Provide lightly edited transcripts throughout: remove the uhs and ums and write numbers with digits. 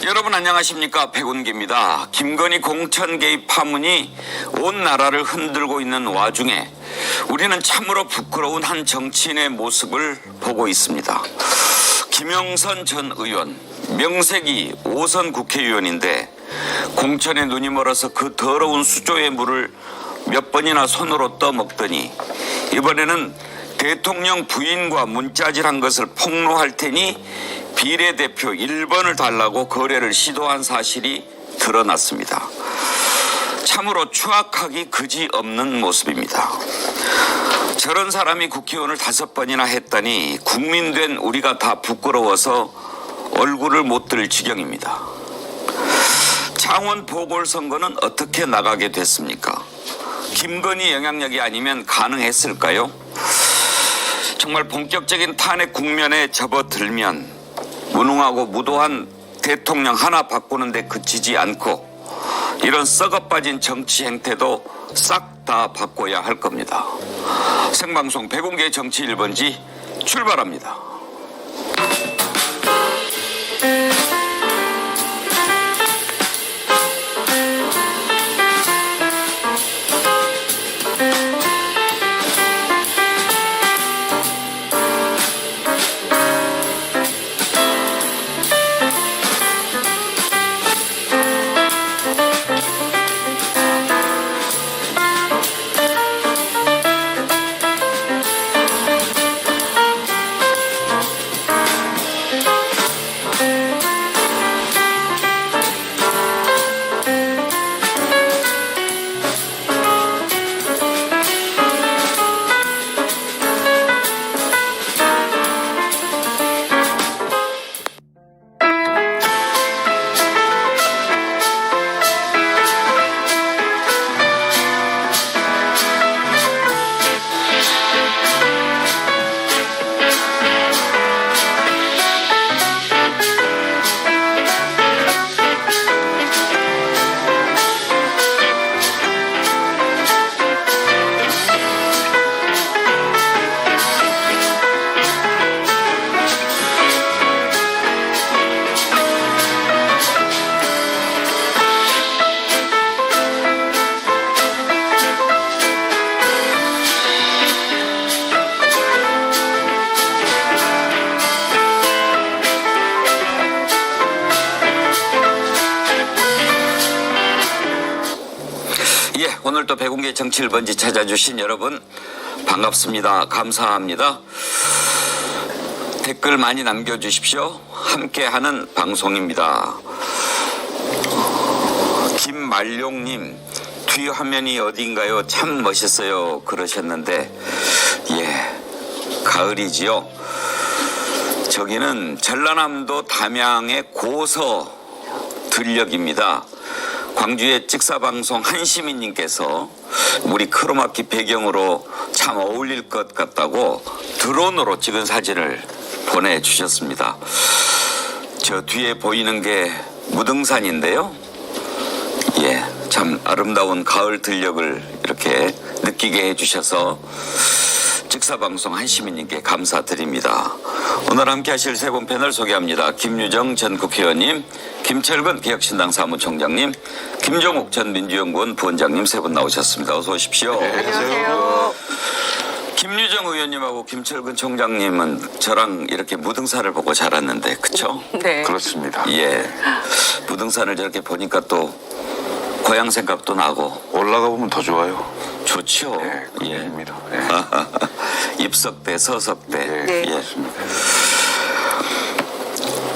여러분 안녕하십니까? 백운기입니다. 김건희 공천 개입 파문이 온 나라를 흔들고 있는 와중에 우리는 참으로 부끄러운 한 정치인의 모습을 보고 있습니다. 김영선 전 의원, 명색이 5선 국회의원인데 공천에 눈이 멀어서 그 더러운 수조의 물을 몇 번이나 손으로 떠먹더니 이번에는 대통령 부인과 문자질한 것을 폭로할 테니 비례대표 1번을 달라고 거래를 시도한 사실이 드러났습니다. 참으로 추악하기 그지없는 모습입니다. 저런 사람이 국회의원을 5번이나 했다니 국민된 우리가 다 부끄러워서 얼굴을 못 들 지경입니다. 창원 보궐선거는 어떻게 나가게 됐습니까? 김건희 영향력이 아니면 가능했을까요? 정말 본격적인 탄핵 국면에 접어들면 무능하고 무도한 대통령 하나 바꾸는데 그치지 않고 이런 썩어빠진 정치 행태도 싹 다 바꿔야 할 겁니다. 생방송 백운계 정치 1번지 출발합니다. 오늘도 백운계 정치 1번지 찾아주신 여러분 반갑습니다. 감사합니다. 댓글 많이 남겨주십시오. 함께하는 방송입니다. 김말룡님 뒤 화면이 어딘가요? 참 멋있어요 그러셨는데 예 가을이지요. 저기는 전라남도 담양의 고서 들녘입니다. 광주의 찍사방송 한시민님께서 우리 크로마키 배경으로 참 어울릴 것 같다고 드론으로 찍은 사진을 보내주셨습니다. 저 뒤에 보이는 게 무등산인데요. 예, 참 아름다운 가을 들녘을 이렇게 느끼게 해주셔서 찍사방송 한시민님께 감사드립니다. 오늘 함께 하실 세 분 패널 소개합니다. 김유정 전 국회의원님, 김철근 개혁신당 사무총장님, 김종욱 전 민주연구원 부원장님 세 분 나오셨습니다. 어서 오십시오. 네, 안녕하세요. 김유정 의원님하고 김철근 총장님은 저랑 이렇게 무등산을 보고 자랐는데 그쵸? 네. 그렇습니다. 예, 무등산을 저렇게 보니까 또 고향 생각도 나고 올라가 보면 더 좋아요. 좋죠. 네, 예. 그입니다. 입석대, 서석대. 네, 예. 그렇습니다.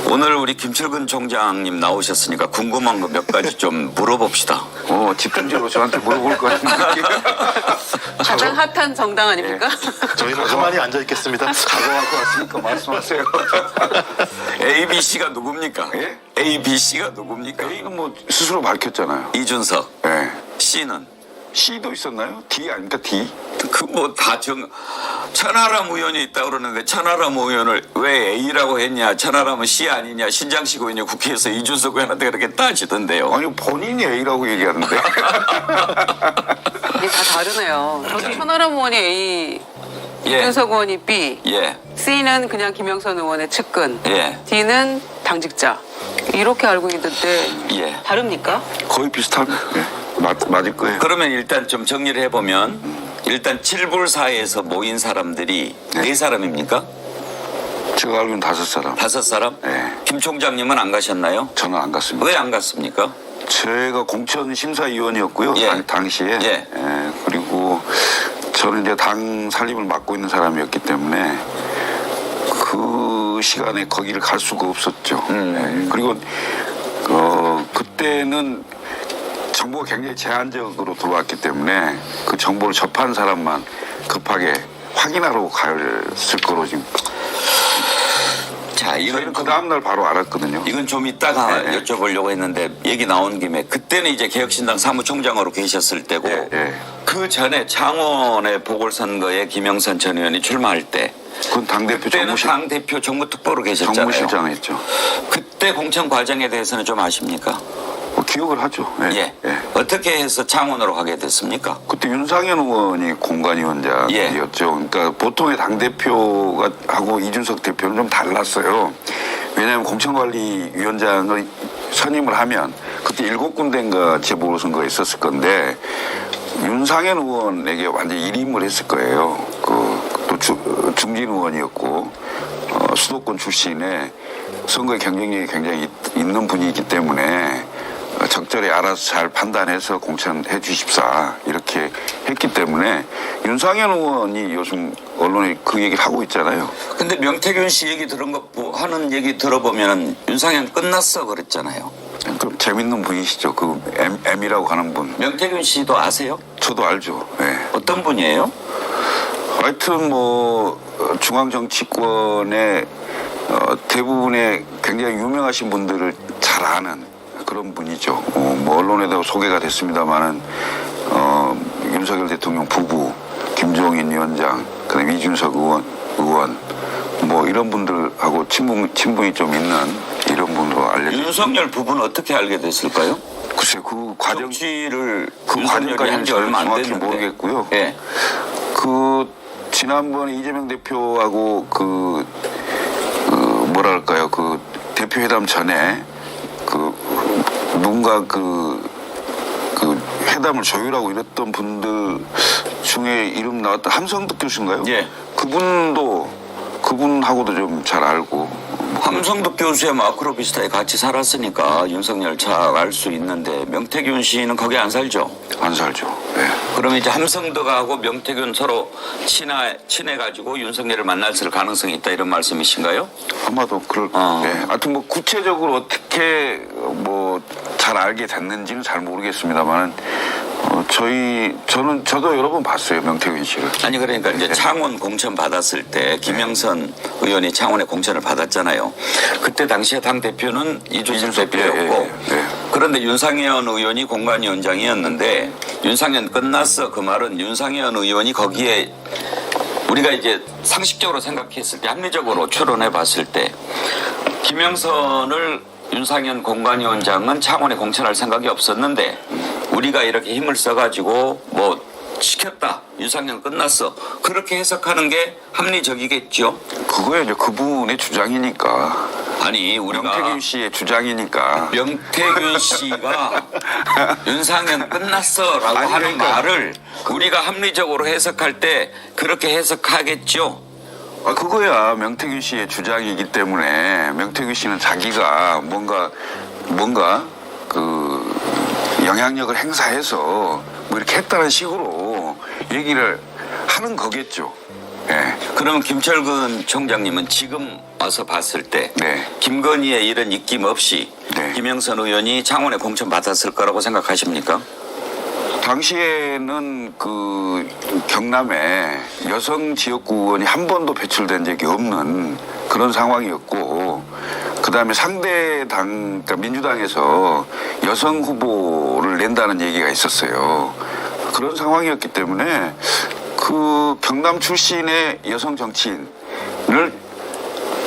오늘 우리 김철근 총장님 나오셨으니까 궁금한 거 몇 가지 좀 물어봅시다. 집중적으로 저한테 물어볼 것 같은데. 가장 핫한 정당 아닙니까? 저희는 가만히 앉아 있겠습니다. 가져갈 것 같으니까 말씀하세요. A, B, C가 누굽니까? 예? A, B, C가 누굽니까? A는 뭐 스스로 밝혔잖아요. 이준석. 네. C는? C도 있었나요? D 아닙니까? D? 그 뭐 다 천하람 의원이 있다 그러는데 천하람 의원을 왜 A라고 했냐? 천하람은 C 아니냐? 신장식 의원이 국회에서 이준석 의원한테 그렇게 따지던데요. 아니 본인이 A라고 얘기하는데. 이게 다 다르네요. 저도 천하람 의원이 A 예. 이준석 의원이 B, 예. C는 그냥 김영선 의원의 측근, 예. D는 당직자. 이렇게 알고 있는데 예. 다릅니까? 거의 비슷합니다. 예. 맞을 거예요. 그러면 일단 좀 정리를 해보면 일단 칠불사에서 모인 사람들이 네 사람입니까? 제가 알기로는 5사람. 5사람? 네. 김 총장님은 안 가셨나요? 저는 안 갔습니다. 왜 안 갔습니까? 제가 공천 심사위원이었고요. 예. 당시에. 예. 그리고 저는 이제 당 살림을 맡고 있는 사람이었기 때문에 그 시간에 거기를 갈 수가 없었죠. 예. 그리고 그때는 정보가 굉장히 제한적으로 들어왔기 때문에 그 정보를 접한 사람만 급하게 확인하러 갔을 거로 지금. 자, 저희는 그 다음날 바로 알았거든요. 이건 좀 이따가 네. 여쭤보려고 했는데 얘기 나온 김에 그때는 이제 개혁신당 사무총장으로 계셨을 때고 예, 예. 그 전에 창원의 보궐선거에 김영선 전 의원이 출마할 때 그건 당대표 그때는 당대표 정무특보로 계셨잖아요. 정무실장 했죠. 그때 공천 과정에 대해서는 좀 아십니까? 기억을 하죠. 예. 어떻게 해서 창원으로 가게 됐습니까? 그때 윤상현 의원이 공관위원장이었죠. 그러니까 보통의 당대표가 하고 이준석 대표는 좀 달랐어요. 왜냐하면 공천관리위원장을 선임을 하면 그때 7군데인가 재보궐선거가 있었을 건데 윤상현 의원에게 완전히 일임을 했을 거예요. 또 중진 의원이었고 수도권 출신의 선거의 경쟁력이 굉장히 있는 분이기 때문에 적절히 알아서 잘 판단해서 공천해 주십사 이렇게 했기 때문에 윤상현 의원이 요즘 언론에 그 얘기를 하고 있잖아요. 근데 명태균 씨 얘기 하는 얘기 들어보면 윤상현 끝났어 그랬잖아요. 그 재밌는 분이시죠. 그 M이라고 하는 분. 명태균 씨도 아세요? 저도 알죠. 네. 어떤 분이에요? 하여튼 중앙 정치권의 대부분의 굉장히 유명하신 분들을 잘 아는 그런 분이죠. 언론에도 소개가 됐습니다만은 윤석열 대통령 부부, 김종인 위원장, 그다음에 이준석 의원 이런 분들하고 친분이 좀 있는 이런 분으로 알려져. 윤석열 부부는 어떻게 알게 됐을까요? 글쎄 그 과정 정치를 그 윤석열이 한 지 얼마 안 정확히 됐는데 모르겠고요. 예. 지난번에 이재명 대표하고 뭐랄까요 그 대표회담 전에 누군가 회담을 조율하고 이랬던 분들 중에 이름 나왔던 함성득 교수인가요? 예. 그분하고도 좀 잘 알고. 함성득 교수의 마크로 비슷하게 같이 살았으니까 윤석열 잘 알 수 있는데 명태균 씨는 거기 안 살죠? 안 살죠. 네. 그러면 이제 함성득하고 명태균 서로 친해가지고 윤석열을 만났을 가능성이 있다 이런 말씀이신가요? 아마도 그럴. 네. 하여튼 구체적으로 어떻게 잘 알게 됐는지는 잘 모르겠습니다만 저도 여러 번 봤어요 명태균 씨를. 아니 그러니까 이제 창원 공천 받았을 때 김영선 의원이 창원에 공천을 받았잖아요. 그때 당시에 당 대표는 이준석 대표였고 그런데 윤상현 의원이 공관위원장이었는데 윤상현 끝났어 그 말은 윤상현 의원이 거기에 우리가 이제 상식적으로 생각했을 때 합리적으로 추론해 봤을 때 김영선을 윤상현 공관위원장은 창원에 공천할 생각이 없었는데 우리가 이렇게 힘을 써가지고 시켰다. 윤상현 끝났어. 그렇게 해석하는 게 합리적이겠죠. 그거야 이제 그분의 주장이니까. 아니 우리가 명태균 씨의 주장이니까. 명태균 씨가 윤상현 끝났어라고 하는 말을 우리가 합리적으로 해석할 때 그렇게 해석하겠죠. 그거야 명태균 씨의 주장이기 때문에 명태균 씨는 자기가 뭔가 영향력을 행사해서 이렇게 했다는 식으로 얘기를 하는 거겠죠. 네. 그러면 김철근 총장님은 지금 와서 봤을 때 네. 김건희의 이런 입김 없이 네. 김영선 의원이 창원에 공천 받았을 거라고 생각하십니까? 당시에는 경남에 여성 지역구 의원이 한 번도 배출된 적이 없는 그런 상황이었고 그다음에 상대 당, 그러니까 민주당에서 여성 후보를 낸다는 얘기가 있었어요. 그런 상황이었기 때문에 경남 출신의 여성 정치인을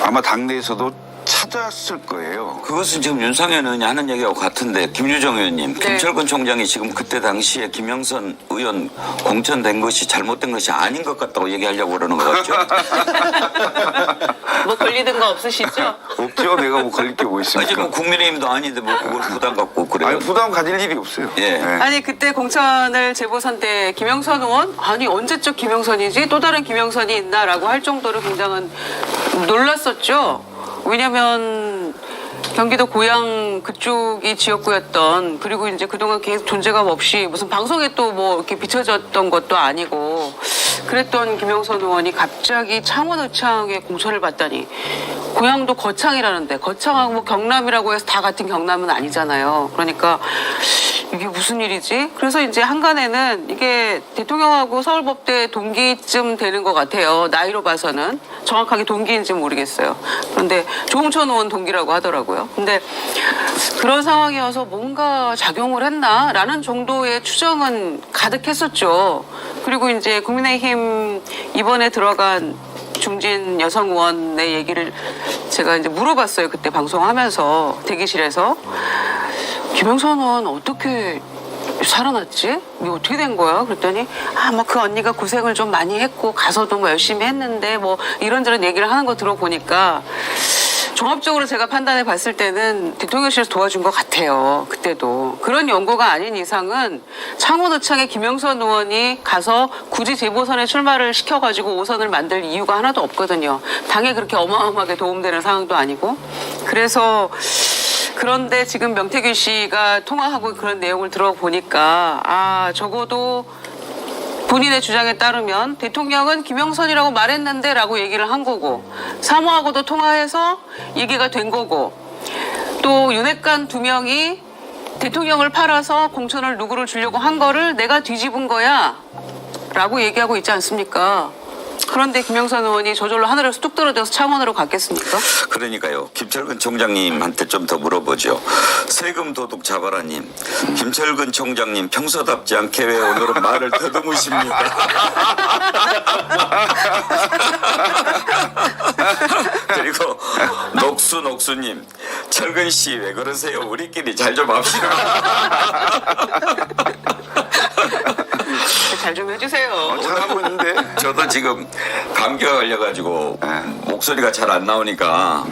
아마 당내에서도 찾았을 거예요. 그것은 지금 윤상현 의원이 하는 얘기하고 같은데 김유정 의원님, 네. 김철근 총장이 지금 그때 당시에 김영선 의원 공천된 것이 잘못된 것이 아닌 것 같다고 얘기하려고 그러는 것 같죠? 뭐 걸리는 거 없으시죠? 없죠. 내가 뭐 걸릴 게 뭐 아니 있습니까? 뭐 국민의힘도 아닌데 뭐 그걸 부담 갖고 그래요? 아니, 부담 가질 일이 없어요. 예. 아니 그때 공천을 재보선 때 김영선 의원 아니 언제적 김영선이지 또 다른 김영선이 있나라고 할 정도로 굉장한 놀랐었죠. 왜냐하면 경기도 고양 그쪽이 지역구였던 그리고 이제 그동안 계속 존재감 없이 무슨 방송에 또 뭐 이렇게 비춰졌던 것도 아니고 그랬던 김영선 의원이 갑자기 창원 의창에 공천을 받다니 고향도 거창이라는데 거창하고 뭐 경남이라고 해서 다 같은 경남은 아니잖아요. 그러니까 이게 무슨 일이지? 그래서 이제 한간에는 이게 대통령하고 서울법대 동기쯤 되는 것 같아요. 나이로 봐서는 정확하게 동기인지 모르겠어요. 그런데 조홍천 의원 동기라고 하더라고요. 근데 그런 상황이어서 뭔가 작용을 했나라는 정도의 추정은 가득했었죠. 그리고 이제 국민의힘 이번에 들어간 중진 여성 의원의 얘기를 제가 이제 물어봤어요. 그때 방송하면서 대기실에서 김영선 의원 어떻게 살아났지? 이게 어떻게 된 거야? 그랬더니 뭐 그 언니가 고생을 좀 많이 했고 가서도 뭐 열심히 했는데 뭐 이런저런 얘기를 하는 거 들어보니까 종합적으로 제가 판단해 봤을 때는 대통령실에서 도와준 것 같아요. 그때도. 그런 연고가 아닌 이상은 창원 의창에 김영선 의원이 가서 굳이 재보선에 출마를 시켜가지고 5선을 만들 이유가 하나도 없거든요. 당에 그렇게 어마어마하게 도움되는 상황도 아니고. 그런데 지금 명태균 씨가 통화하고 그런 내용을 들어보니까 적어도 본인의 주장에 따르면 대통령은 김영선이라고 말했는데 라고 얘기를 한 거고 사모하고도 통화해서 얘기가 된 거고 또 윤핵관 2명이 대통령을 팔아서 공천을 누구를 주려고 한 거를 내가 뒤집은 거야 라고 얘기하고 있지 않습니까? 그런데 김영선 의원이 저절로 하늘에서 뚝 떨어져서 창원으로 갔겠습니까? 그러니까요. 김철근 총장님한테 좀 더 물어보죠. 세금 도둑 잡아라님. 김철근 총장님 평소답지 않게 왜 오늘은 말을 더듬으십니까? 그리고 녹수님. 철근 씨 왜 그러세요? 우리끼리 잘 좀 합시다. 잘 좀 해주세요. 잘하고 있는데. 저도 지금 감기가 걸려가지고 목소리가 잘 안 나오니까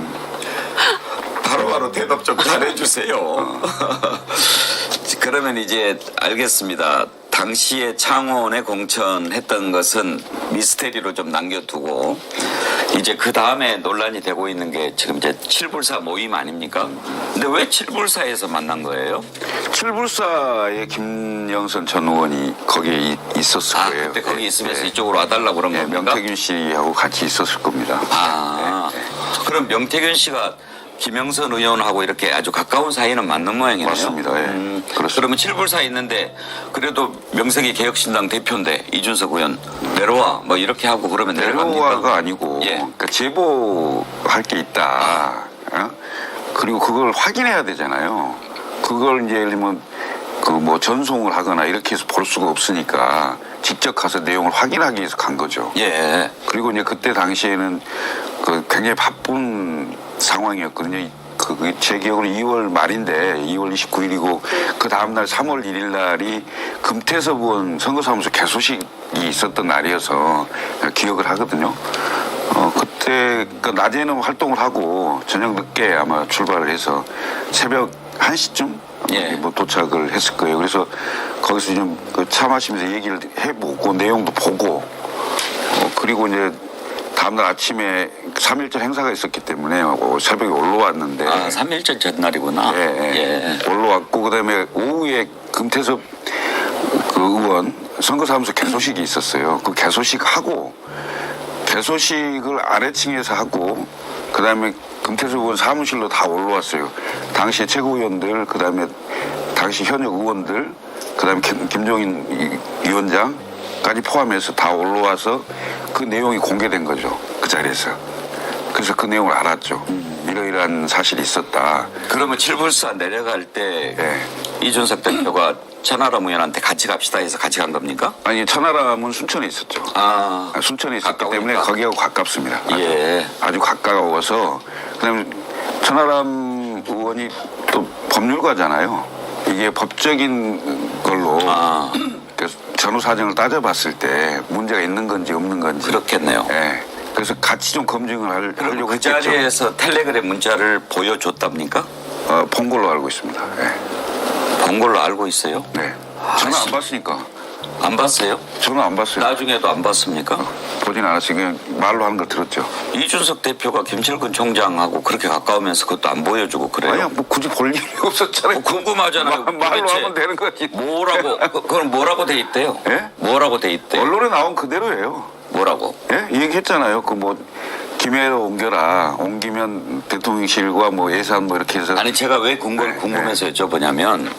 바로바로 대답 좀 잘해주세요. 그러면 이제 알겠습니다. 당시에 창원에 공천했던 것은 미스테리로 좀 남겨두고 이제 그 다음에 논란이 되고 있는 게 지금 이제 칠불사 모임 아닙니까? 근데 왜 칠불사에서 만난 거예요? 칠불사에 김영선 전 의원이 거기에 있었을 거예요. 그때 거기 네, 있으면서 네. 이쪽으로 와달라고 그런 네, 겁니까? 명태균 씨하고 같이 있었을 겁니다. 그럼 명태균 씨가 김영선 의원하고 이렇게 아주 가까운 사이는 맞는 모양이네요. 맞습니다. 예. 그렇습니다. 그러면 칠불사 있는데 그래도 명색이 개혁신당 대표인데 이준석 의원 내려와 뭐 이렇게 하고 그러면 내려갑니까? 내려와가 아니고 예. 그러니까 제보할 게 있다. 어? 그리고 그걸 확인해야 되잖아요. 그걸 이제 예를 들면 그 뭐 전송을 하거나 이렇게 해서 볼 수가 없으니까 직접 가서 내용을 확인하기 위해서 간 거죠. 예. 그리고 이제 그때 당시에는 그 굉장히 바쁜 상황이었거든요. 제 기억으로 2월 말인데 2월 29일이고 그 다음날 3월 1일 날이 금태섭 의원 선거사무소 개소식이 있었던 날이어서 기억을 하거든요. 그때 그러니까 낮에는 활동을 하고 저녁 늦게 아마 출발을 해서 새벽 1시쯤 예. 뭐 도착을 했을 거예요. 그래서 거기서 좀 차 마시면서 얘기를 해보고 내용도 보고 그리고 이제 다음날 아침에 3.1절 행사가 있었기 때문에 새벽에 올라왔는데 3.1절 전날이구나. 예. 올라왔고 그다음에 오후에 금태섭 그 의원 선거사무소 개소식이 있었어요. 그 개소식을 아래층에서 하고 그다음에 금태섭 의원 사무실로 다 올라왔어요. 당시 최고위원들 그다음에 당시 현역 의원들 그다음에 김종인 위원장까지 포함해서 다 올라와서 그 내용이 공개된 거죠. 그 자리에서. 그래서 그 내용을 알았죠. 이러이러한 사실이 있었다. 그러면 칠불사 내려갈 때 예. 이준석 대표가 천하람 의원한테 같이 갑시다 해서 같이 간 겁니까? 아니 천하람은 순천에 있었죠. 순천에 있었기 가까우니까. 때문에 거기하고 가깝습니다. 예. 아주 가까워서 그다음에 천하람 의원이 또 법률가잖아요. 이게 법적인 걸로 전후 사정을 따져봤을 때 문제가 있는 건지 없는 건지. 그렇겠네요. 예. 그래서 같이 좀 검증을 하려고 그 했겠죠. 자리에서 텔레그램 문자를 보여줬답니까? 본 걸로 알고 있습니다. 예. 본 걸로 알고 있어요? 네. 저는 안 봤으니까. 안 봤어요? 저는 안 봤어요. 나중에도 안 봤습니까? 보진 않았어요. 그냥 말로 하는 걸 들었죠. 이준석 대표가 김철근 총장하고 그렇게 가까우면서 그것도 안 보여주고 그래요? 아니야, 뭐 굳이 볼 일이 없었잖아요. 궁금하잖아요. 말로 도대체 하면 되는 거지. 뭐라고, 그건 뭐라고 돼 있대요? 예? 뭐라고 돼 있대요? 언론에 나온 그대로예요. 뭐라고? 예? 얘기했잖아요. 그 뭐 김해로 옮겨라. 옮기면 대통령실과 뭐 예산 뭐 이렇게 해서. 아니 제가 왜 궁금해서 여쭤보냐면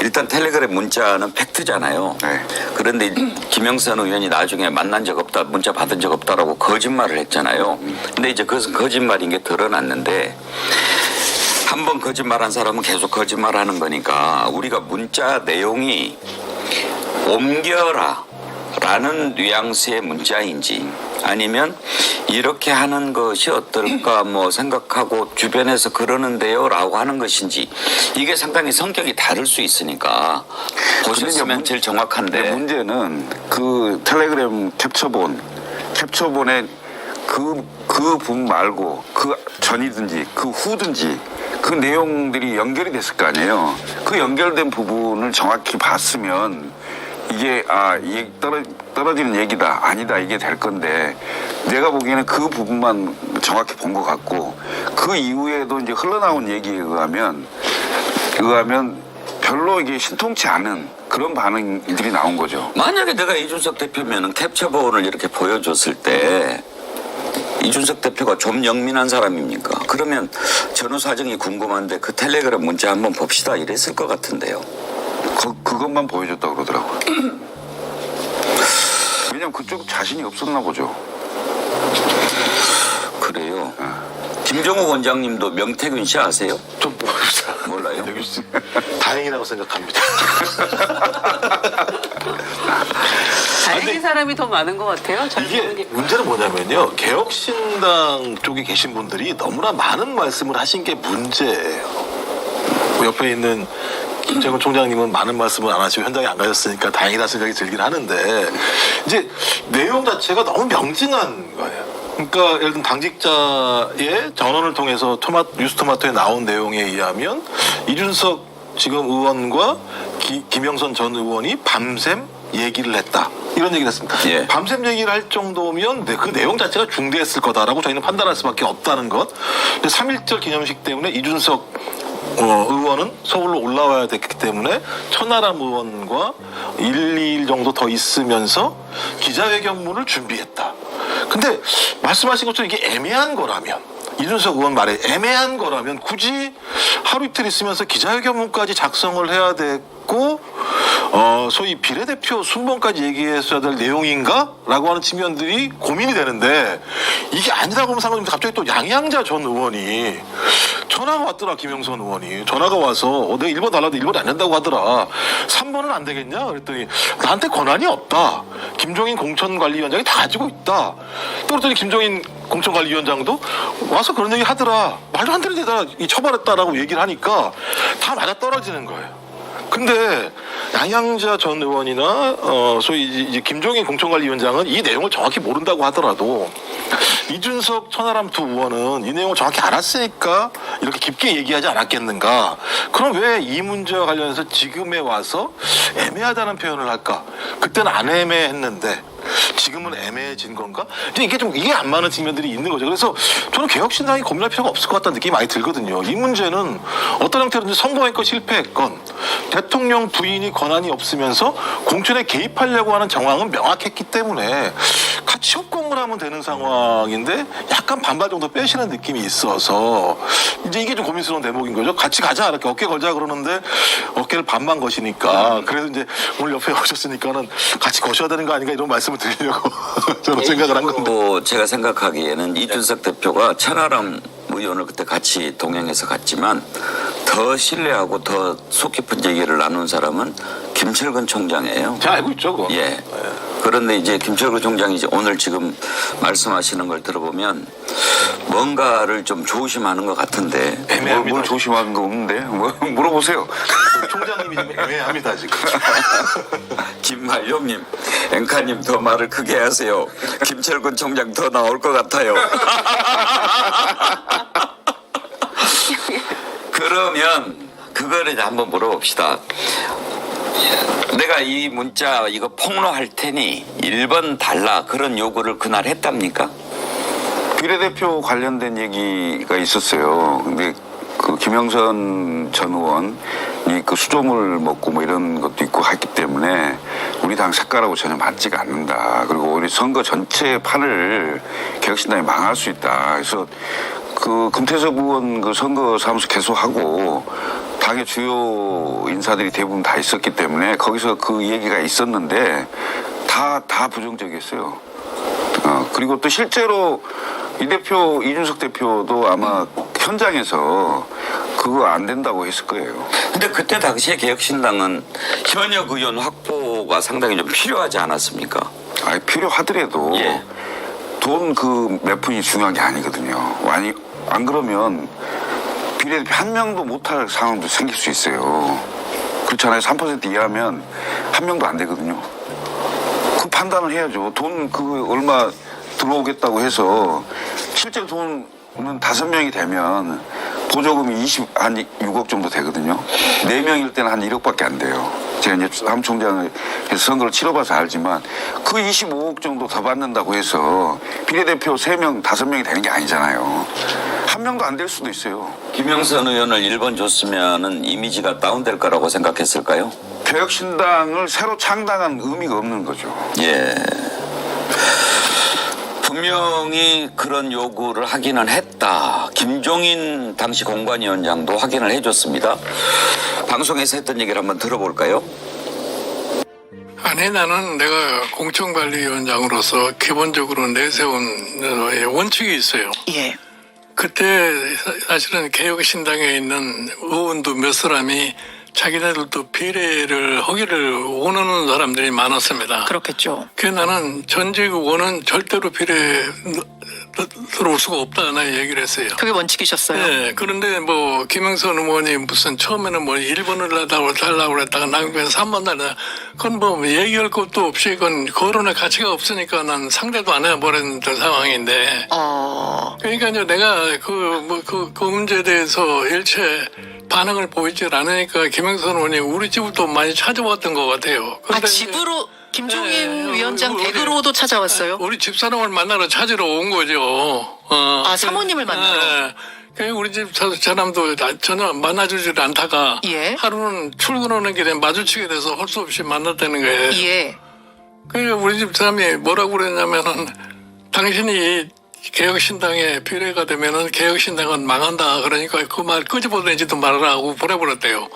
일단 텔레그램 문자는 팩트잖아요. 네. 그런데 김영선 의원이 나중에 만난 적 없다, 문자 받은 적 없다라고 거짓말을 했잖아요. 근데 이제 그것은 거짓말인 게 드러났는데 한 번 거짓말한 사람은 계속 거짓말하는 거니까 우리가 문자 내용이 옮겨라 라는 뉘앙스의 문자인지 아니면 이렇게 하는 것이 어떨까 뭐 생각하고 주변에서 그러는데요 라고 하는 것인지 이게 상당히 성격이 다를 수 있으니까 보셨으면 제일 정확한데 문제는 그 텔레그램 캡처본에 그 부분 말고 그 전이든지 그 후든지 그 내용들이 연결이 됐을 거 아니에요. 그 연결된 부분을 정확히 봤으면 이게 떨어지는 얘기다 아니다 이게 될 건데 내가 보기에는 그 부분만 정확히 본 것 같고 그 이후에도 이제 흘러나온 얘기에 의하면 별로 이게 신통치 않은 그런 반응들이 나온 거죠. 만약에 내가 이준석 대표면은 캡처본을 이렇게 보여줬을 때 이준석 대표가 좀 영민한 사람입니까? 그러면 전후 사정이 궁금한데 그 텔레그램 문자 한번 봅시다 이랬을 것 같은데요. 그것만 보여줬다고 그러더라고요. 왜냐면 그쪽 자신이 없었나 보죠. 그래요. 김정욱 원장님도 명태균 씨 아세요? 좀 몰라요. 다행이라고 생각합니다. 다행인 사람이 더 많은 것 같아요. 이게 문제는 뭐냐면요. 개혁신당 쪽에 계신 분들이 너무나 많은 말씀을 하신 게 문제예요. 옆에 있는 김정은 총장님은 많은 말씀을 안 하시고 현장에 안 가셨으니까 다행이다 생각이 들긴 하는데 이제 내용 자체가 너무 명징한 거예요. 그러니까 예를 들면 당직자의 전원을 통해서 뉴스토마토에 나온 내용에 의하면 이준석 지금 의원과 김영선 전 의원이 밤샘 얘기를 했다. 이런 얘기를 했습니다. 예. 밤샘 얘기를 할 정도면 그 내용 자체가 중대했을 거다라고 저희는 판단할 수밖에 없다는 것. 3.1절 기념식 때문에 이준석 의원은 서울로 올라와야 됐기 때문에 천하람 의원과 1, 2일 정도 더 있으면서 기자회견문을 준비했다. 근데 말씀하신 것처럼 이게 애매한 거라면 이준석 의원 말에 애매한 거라면 굳이 하루 이틀 있으면서 기자회견문까지 작성을 해야 됐고 소위 비례대표 순번까지 얘기했어야 될 내용인가? 라고 하는 측면들이 고민이 되는데 이게 아니라고 하면 상관없는데 갑자기 또 양양자 전 의원이 전화가 왔더라. 김영선 의원이 전화가 와서 내가 1번 달라도 1번이 안 된다고 하더라. 3번은 안 되겠냐? 그랬더니 나한테 권한이 없다. 김종인 공천관리위원장이 다 가지고 있다. 또 그랬더니 김종인 공천관리위원장도 와서 그런 얘기 하더라. 말도 안 되는 데다 처벌했다라고 얘기를 하니까 다 맞아떨어지는 거예요. 근데 양양자 전 의원이나 소위 이제 김종인 공천관리위원장은 이 내용을 정확히 모른다고 하더라도 이준석 천하람 두 의원은 이 내용을 정확히 알았으니까 이렇게 깊게 얘기하지 않았겠는가. 그럼 왜 이 문제와 관련해서 지금에 와서 애매하다는 표현을 할까. 그때는 안 애매했는데 지금은 애매해진 건가? 이제 이게 안 맞는 측면들이 있는 거죠. 그래서 저는 개혁신당이 고민할 필요가 없을 것 같다는 느낌이 많이 들거든요. 이 문제는 어떤 형태로든지 성공했건 실패했건 대통령 부인이 권한이 없으면서 공천에 개입하려고 하는 정황은 명확했기 때문에 같이 협공을 하면 되는 상황인데 약간 반발 정도 빼시는 느낌이 있어서 이제 이게 좀 고민스러운 대목인 거죠. 같이 가자 이렇게 어깨 걸자 그러는데 어깨를 반만 거시니까 그래서 이제 오늘 옆에 오셨으니까는 같이 거셔야 되는 거 아닌가 이런 말씀을 드리려고 저는 생각을 한 건데. 뭐 제가 생각하기에는 이준석 대표가 천하람 의원을 그때 같이 동행해서 갔지만 더 신뢰하고 더 속 깊은 얘기를 나눈 사람은 김철근 총장이에요. 제가 알고 있죠, 그거. 예. 그런데 이제 김철근 총장이 이제 오늘 지금 말씀하시는 걸 들어보면 뭔가를 좀 조심하는 것 같은데. 애매합니다. 뭘 조심하는 거 없는데 뭐 물어보세요. 총장님이 좀 애매합니다 지금. 김말룡님, 앵카님 더 말을 크게 하세요. 김철근 총장 더 나올 것 같아요. 그러면 그거를 한번 물어봅시다. 내가 이 문자 이거 폭로할 테니 1번 달라 그런 요구를 그날 했답니까? 비례대표 관련된 얘기가 있었어요. 근데 그 김영선 전 의원이 그 수조물 먹고 뭐 이런 것도 있고 했기 때문에 우리 당 색깔하고 전혀 맞지가 않는다. 그리고 우리 선거 전체 판을 개혁신당이 망할 수 있다. 그래서 그 금태섭 의원 그 선거 사무소 계속하고 당의 주요 인사들이 대부분 다 있었기 때문에 거기서 그 얘기가 있었는데 다 부정적이었어요. 그리고 또 실제로 이 대표, 이준석 대표도 아마 현장에서 그거 안 된다고 했을 거예요. 근데 그때 당시에 개혁신당은 현역 의원 확보가 상당히 좀 필요하지 않았습니까? 아니, 필요하더라도 예. 돈 그 몇 푼이 중요한 게 아니거든요. 아니, 안 그러면 비례대표 한 명도 못할 상황도 생길 수 있어요. 그렇잖아요. 3% 이하면 한 명도 안 되거든요. 그 판단을 해야죠. 돈 그 얼마 들어오겠다고 해서 실제 돈은 5명이 되면 보조금이 한 6억 정도 되거든요. 4명일 때는 한 1억밖에 안 돼요. 제가 이제 사무총장을 해서 선거를 치러봐서 알지만 그 25억 정도 더 받는다고 해서 비례대표 3명, 5명이 되는 게 아니잖아요. 한 명도 안 될 수도 있어요. 김영선 의원을 1번 줬으면은 이미지가 다운될 거라고 생각했을까요? 개혁신당을 새로 창당한 의미가 없는 거죠. 예. 분명히 그런 요구를 하기는 했다. 김종인 당시 공관위원장도 확인을 해줬습니다. 방송에서 했던 얘기를 한번 들어볼까요? 아니, 나는 내가 공천관리위원장으로서 기본적으로 내세운 원칙이 있어요. 예. 그때 사실은 개혁신당에 있는 의원도 몇 사람이 자기네들도 비례를 하기를 원하는 사람들이 많았습니다. 그렇겠죠. 그래서 나는 전직 의원은 절대로 비례 들어올 수가 없다, 나 얘기를 했어요. 그게 원칙이셨어요. 네, 그런데 뭐 김영선 의원이 무슨 처음에는 뭐 1번을 달라고 그랬다가 나중에 3번 달라. 그건 뭐 얘기할 것도 없이 그건 거론의 가치가 없으니까 난 상대도 안 해버린 상황인데. 그러니까 이제 내가 그 문제에 대해서 일체 반응을 보이질 않으니까 김영선 의원이 우리 집을 또 많이 찾아왔던 것 같아요. 근데 집으로 김종인 네, 위원장 우리- 댁으로도 찾아왔어요? 우리 집사람을 만나러 찾으러 온 거죠. 사모님을 만나러? 네. 그 우리 집 사람도 전혀 만나주질 않다가 예. 하루는 출근하는 길에 마주치게 돼서 할 수 없이 만났다는 거예요. 예. 그러니까 우리 집 사람이 뭐라고 그랬냐면은 당신이 개혁신당에 비례가 되면은 개혁신당은 망한다. 그러니까 그 말 끄집어내지도 말아라 하고 보내버렸대요.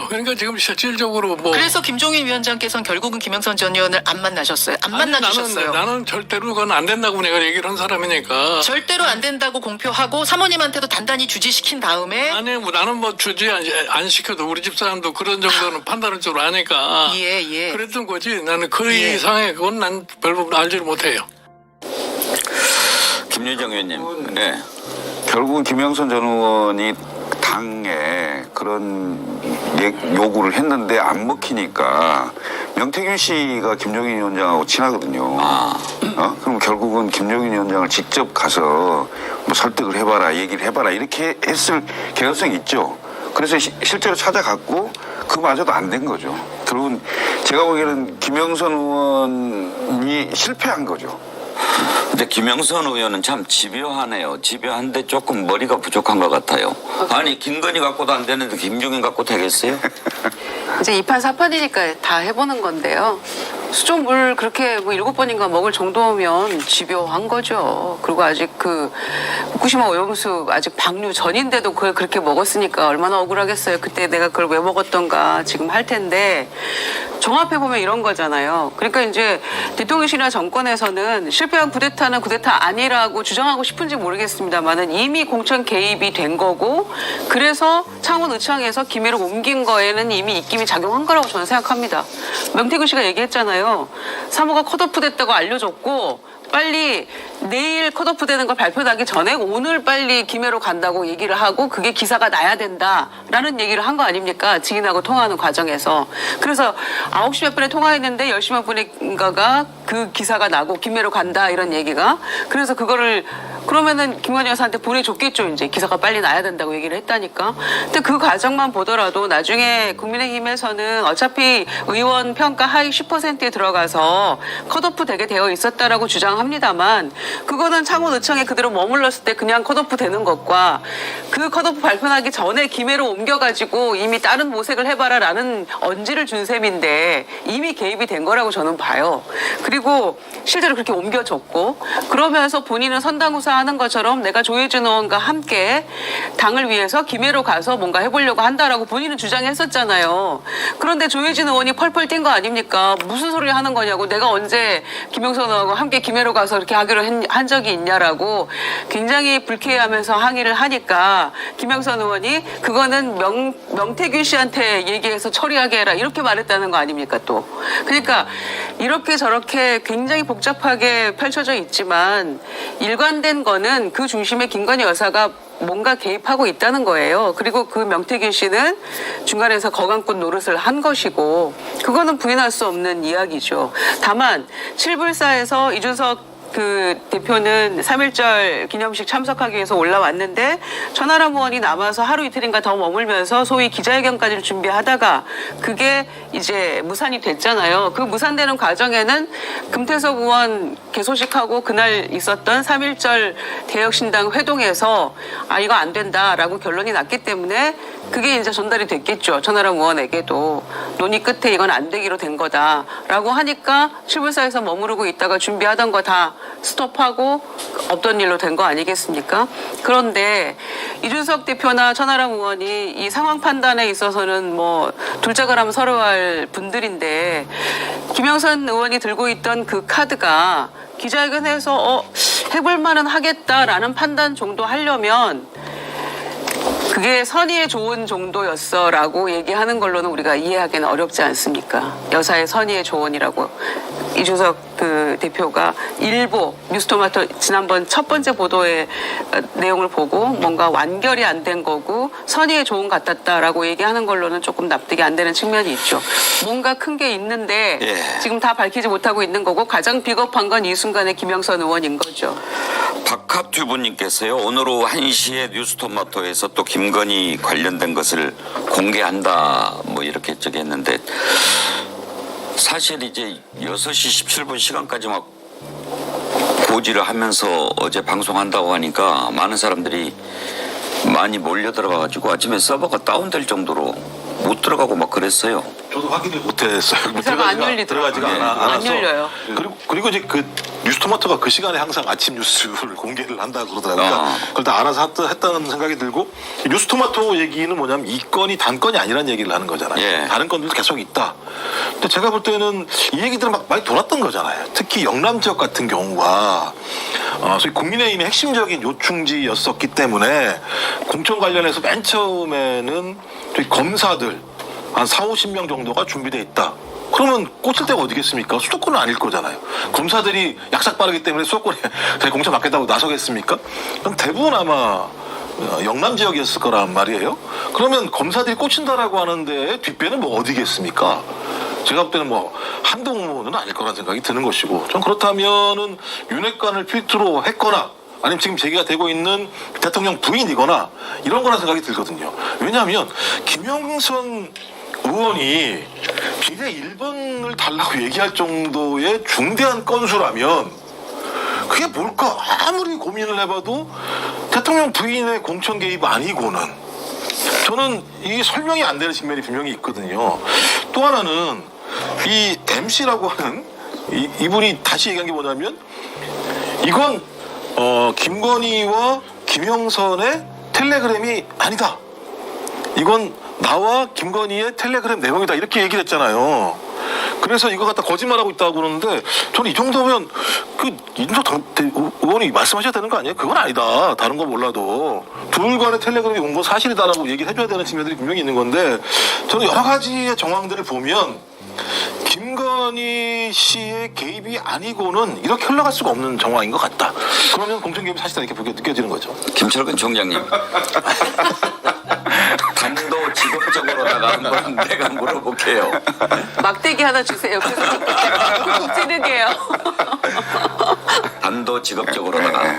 그러니까 지금 실질적으로 뭐. 그래서 김종인 위원장께서는 결국은 김영선 전 의원을 안 만나셨어요? 안 아니, 만나주셨어요? 나는 절대로 그건 안 된다고 내가 얘기를 한 사람이니까. 절대로 안 된다고 공표하고 사모님한테도 단단히 주지시킨 다음에 아니, 뭐 나는 뭐 주지 안 시켜도 우리 집 사람도 그런 정도는 판단할 줄 아니까. 예. 그랬던 거지. 나는 그 예. 이상의 그건 난 별로 알지를 못해요. 김유정 의원님. 네. 결국은 김영선 전 의원이 당에 그런 요구를 했는데 안 먹히니까 명태균 씨가 김종인 위원장하고 친하거든요. 그럼 결국은 김종인 위원장을 직접 가서 뭐 설득을 해봐라, 얘기를 해봐라 이렇게 했을 개연성이 있죠. 그래서 실제로 찾아갔고 그마저도 안 된 거죠. 결국은 제가 보기에는 김영선 의원이 실패한 거죠. 근데 김영선 의원은 참 집요하네요. 집요한데 조금 머리가 부족한 것 같아요. 아니 김건희 갖고도 안 되는데 김종인 갖고 되겠어요? 이제 2판 4판이니까 다 해보는 건데요. 수돗물 그렇게 뭐 7번인가 먹을 정도면 집요한 거죠. 그리고 아직 그 후쿠시마 오염수 아직 방류 전인데도 그걸 그렇게 먹었으니까 얼마나 억울하겠어요. 그때 내가 그걸 왜 먹었던가 지금 할 텐데 종합해보면 이런 거잖아요. 그러니까 이제 대통령실이나 정권에서는 실패한 쿠데타는 쿠데타 아니라고 주장하고 싶은지 모르겠습니다만은 이미 공천 개입이 된 거고 그래서 창원 의창에서 기밀을 옮긴 거에는 이미 입김이 작용한 거라고 저는 생각합니다. 명태균 씨가 얘기했잖아요. 사모가 컷오프 됐다고 알려줬고 빨리 내일 컷오프 되는 걸 발표하기 전에 오늘 빨리 김해로 간다고 얘기를 하고 그게 기사가 나야 된다라는 얘기를 한 거 아닙니까? 지인하고 통화하는 과정에서. 그래서 9시 몇 분에 통화했는데 10시 몇 분인가가 그 기사가 나고 김해로 간다 이런 얘기가. 그래서 그거를 그러면은 김건희 여사한테 보내줬겠죠. 이제 기사가 빨리 나야 된다고 얘기를 했다니까. 근데 그 과정만 보더라도 나중에 국민의힘에서는 어차피 의원 평가 하위 10%에 들어가서 컷오프 되게 되어 있었다라고 주장합니다만 그거는 창원의청에 그대로 머물렀을 때 그냥 컷오프 되는 것과 그 컷오프 발표하기 전에 김해로 옮겨가지고 이미 다른 모색을 해봐라라는 언지를 준 셈인데 이미 개입이 된 거라고 저는 봐요. 그리고 실제로 그렇게 옮겨졌고 그러면서 본인은 선당우사 하는 것처럼 내가 조혜진 의원과 함께 당을 위해서 김해로 가서 뭔가 해보려고 한다라고 본인은 주장했었잖아요. 그런데 조혜진 의원이 펄펄 뛴 거 아닙니까? 무슨 소리 하는 거냐고 내가 언제 김영선 의원과 함께 김해로 가서 이렇게 하기로 한 적이 있냐라고 굉장히 불쾌해하면서 항의를 하니까 김영선 의원이 그거는 명태균 씨한테 얘기해서 처리하게 해라 이렇게 말했다는 거 아닙니까 또. 그러니까 이렇게 저렇게 굉장히 복잡하게 펼쳐져 있지만 일관된 거는 그 중심에 김건희 여사가 뭔가 개입하고 있다는 거예요. 그리고 그 명태균 씨는 중간에서 거강꾼 노릇을 한 것이고 그거는 부인할 수 없는 이야기죠. 다만 7불사에서 이준석 그 대표는 3.1절 기념식 참석하기 위해서 올라왔는데 천하람 의원이 남아서 하루 이틀인가 더 머물면서 소위 기자회견까지 준비하다가 그게 이제 무산이 됐잖아요. 그 무산되는 과정에는 금태섭 의원 개소식하고 그날 있었던 3.1절 개혁신당 회동에서 아 이거 안 된다라고 결론이 났기 때문에 그게 이제 전달이 됐겠죠. 천하람 의원에게도 논의 끝에 이건 안 되기로 된 거다라고 하니까 7불사에서 머무르고 있다가 준비하던 거 다 스톱하고 없던 일로 된 거 아니겠습니까? 그런데 이준석 대표나 천하람 의원이 이 상황 판단에 있어서는 뭐 둘째가 라면 서러워할 분들인데 김영선 의원이 들고 있던 그 카드가 기자회견에서 해볼 만은 하겠다라는 판단 정도 하려면 그게 선의에 좋은 정도였어라고 얘기하는 걸로는 우리가 이해하기는 어렵지 않습니까? 여사의 선의의 조언이라고 이준석 그 대표가 일보 뉴스토마토 지난번 첫 번째 보도의 내용을 보고 뭔가 완결이 안 된 거고 선의의 조언 같았다라고 얘기하는 걸로는 조금 납득이 안 되는 측면이 있죠. 뭔가 큰 게 있는데 지금 다 밝히지 못하고 있는 거고 가장 비겁한 건 이 순간의 김영선 의원인 거죠. 박하튜브님께서요. 오늘 오후 1시에 뉴스토마토에서 또 김건희 관련된 것을 공개한다 뭐 이렇게 저기 했는데 사실 이제 6시 17분 시간까지 막 고지를 하면서 어제 방송한다고 하니까 많은 사람들이 많이 몰려 들어가가지고 아침에 서버가 다운될 정도로 못 들어가고 막 그랬어요. 저도 확인을 못했어요. 기사가 안 열리더라고요. 들어가지가 않아서. 안 열려요. 그리고 이제 그 뉴스토마토가 그 시간에 항상 아침 뉴스를 공개를 한다고 그러더라고요. 그러니까 그걸 다 알아서 했다는 생각이 들고 뉴스토마토 얘기는 뭐냐면 이 건이 단건이 아니라는 얘기를 하는 거잖아요. 예. 다른 건들도 계속 있다. 근데 제가 볼 때는 이 얘기들은 막 많이 돌았던 거잖아요. 특히 영남 지역 같은 경우가 소위 국민의힘의 핵심적인 요충지였었기 때문에 공천 관련해서 맨 처음에는 검사들 한 4-50명 정도가 준비되어 있다. 그러면 꽂힐 데가 어디겠습니까? 수도권은 아닐 거잖아요. 검사들이 약삭 빠르기 때문에 수도권에 공천 받겠다고 나서겠습니까? 그럼 대부분 아마 영남 지역이었을 거란 말이에요. 그러면 검사들이 꽂힌다라고 하는데 뒷배는 뭐 어디겠습니까? 제가 볼 때는 뭐 한동훈은 아닐 거란 생각이 드는 것이고 전 그렇다면은 윤핵관을 필두로 했거나 아니면 지금 제기가 되고 있는 대통령 부인이거나 이런 거란 생각이 들거든요. 왜냐하면 김영선 의원이 비례 1번을 달라고 얘기할 정도의 중대한 건수라면 그게 뭘까 아무리 고민을 해봐도 대통령 부인의 공천 개입 아니고는 저는 이게 설명이 안 되는 측면이 분명히 있거든요. 또 하나는 이 MC라고 하는 이분이 다시 얘기한 게 뭐냐면 이건 김건희와 김영선의 텔레그램이 아니다. 이건 나와 김건희의 텔레그램 내용이다. 이렇게 얘기를 했잖아요. 그래서 이거 갖다 거짓말하고 있다고 그러는데 저는 이 정도면 그 이준석 의원이 말씀하셔야 되는 거 아니에요? 그건 아니다. 다른 거 몰라도 둘 간의 텔레그램이 온 거 사실이다라고 얘기를 해줘야 되는 측면들이 분명히 있는 건데 저는 여러 가지의 정황들을 보면 김건희 씨의 개입이 아니고는 이렇게 흘러갈 수가 없는 정황인 것 같다. 그러면 공천개입이 사실은 이렇게 느껴지는 거죠. 김철근 총장님. 단도 직업적으로다가 한번 내가 물어볼게요. 막대기 하나 주세요. 옆에서 찌르게요. 단도 직업적으로다가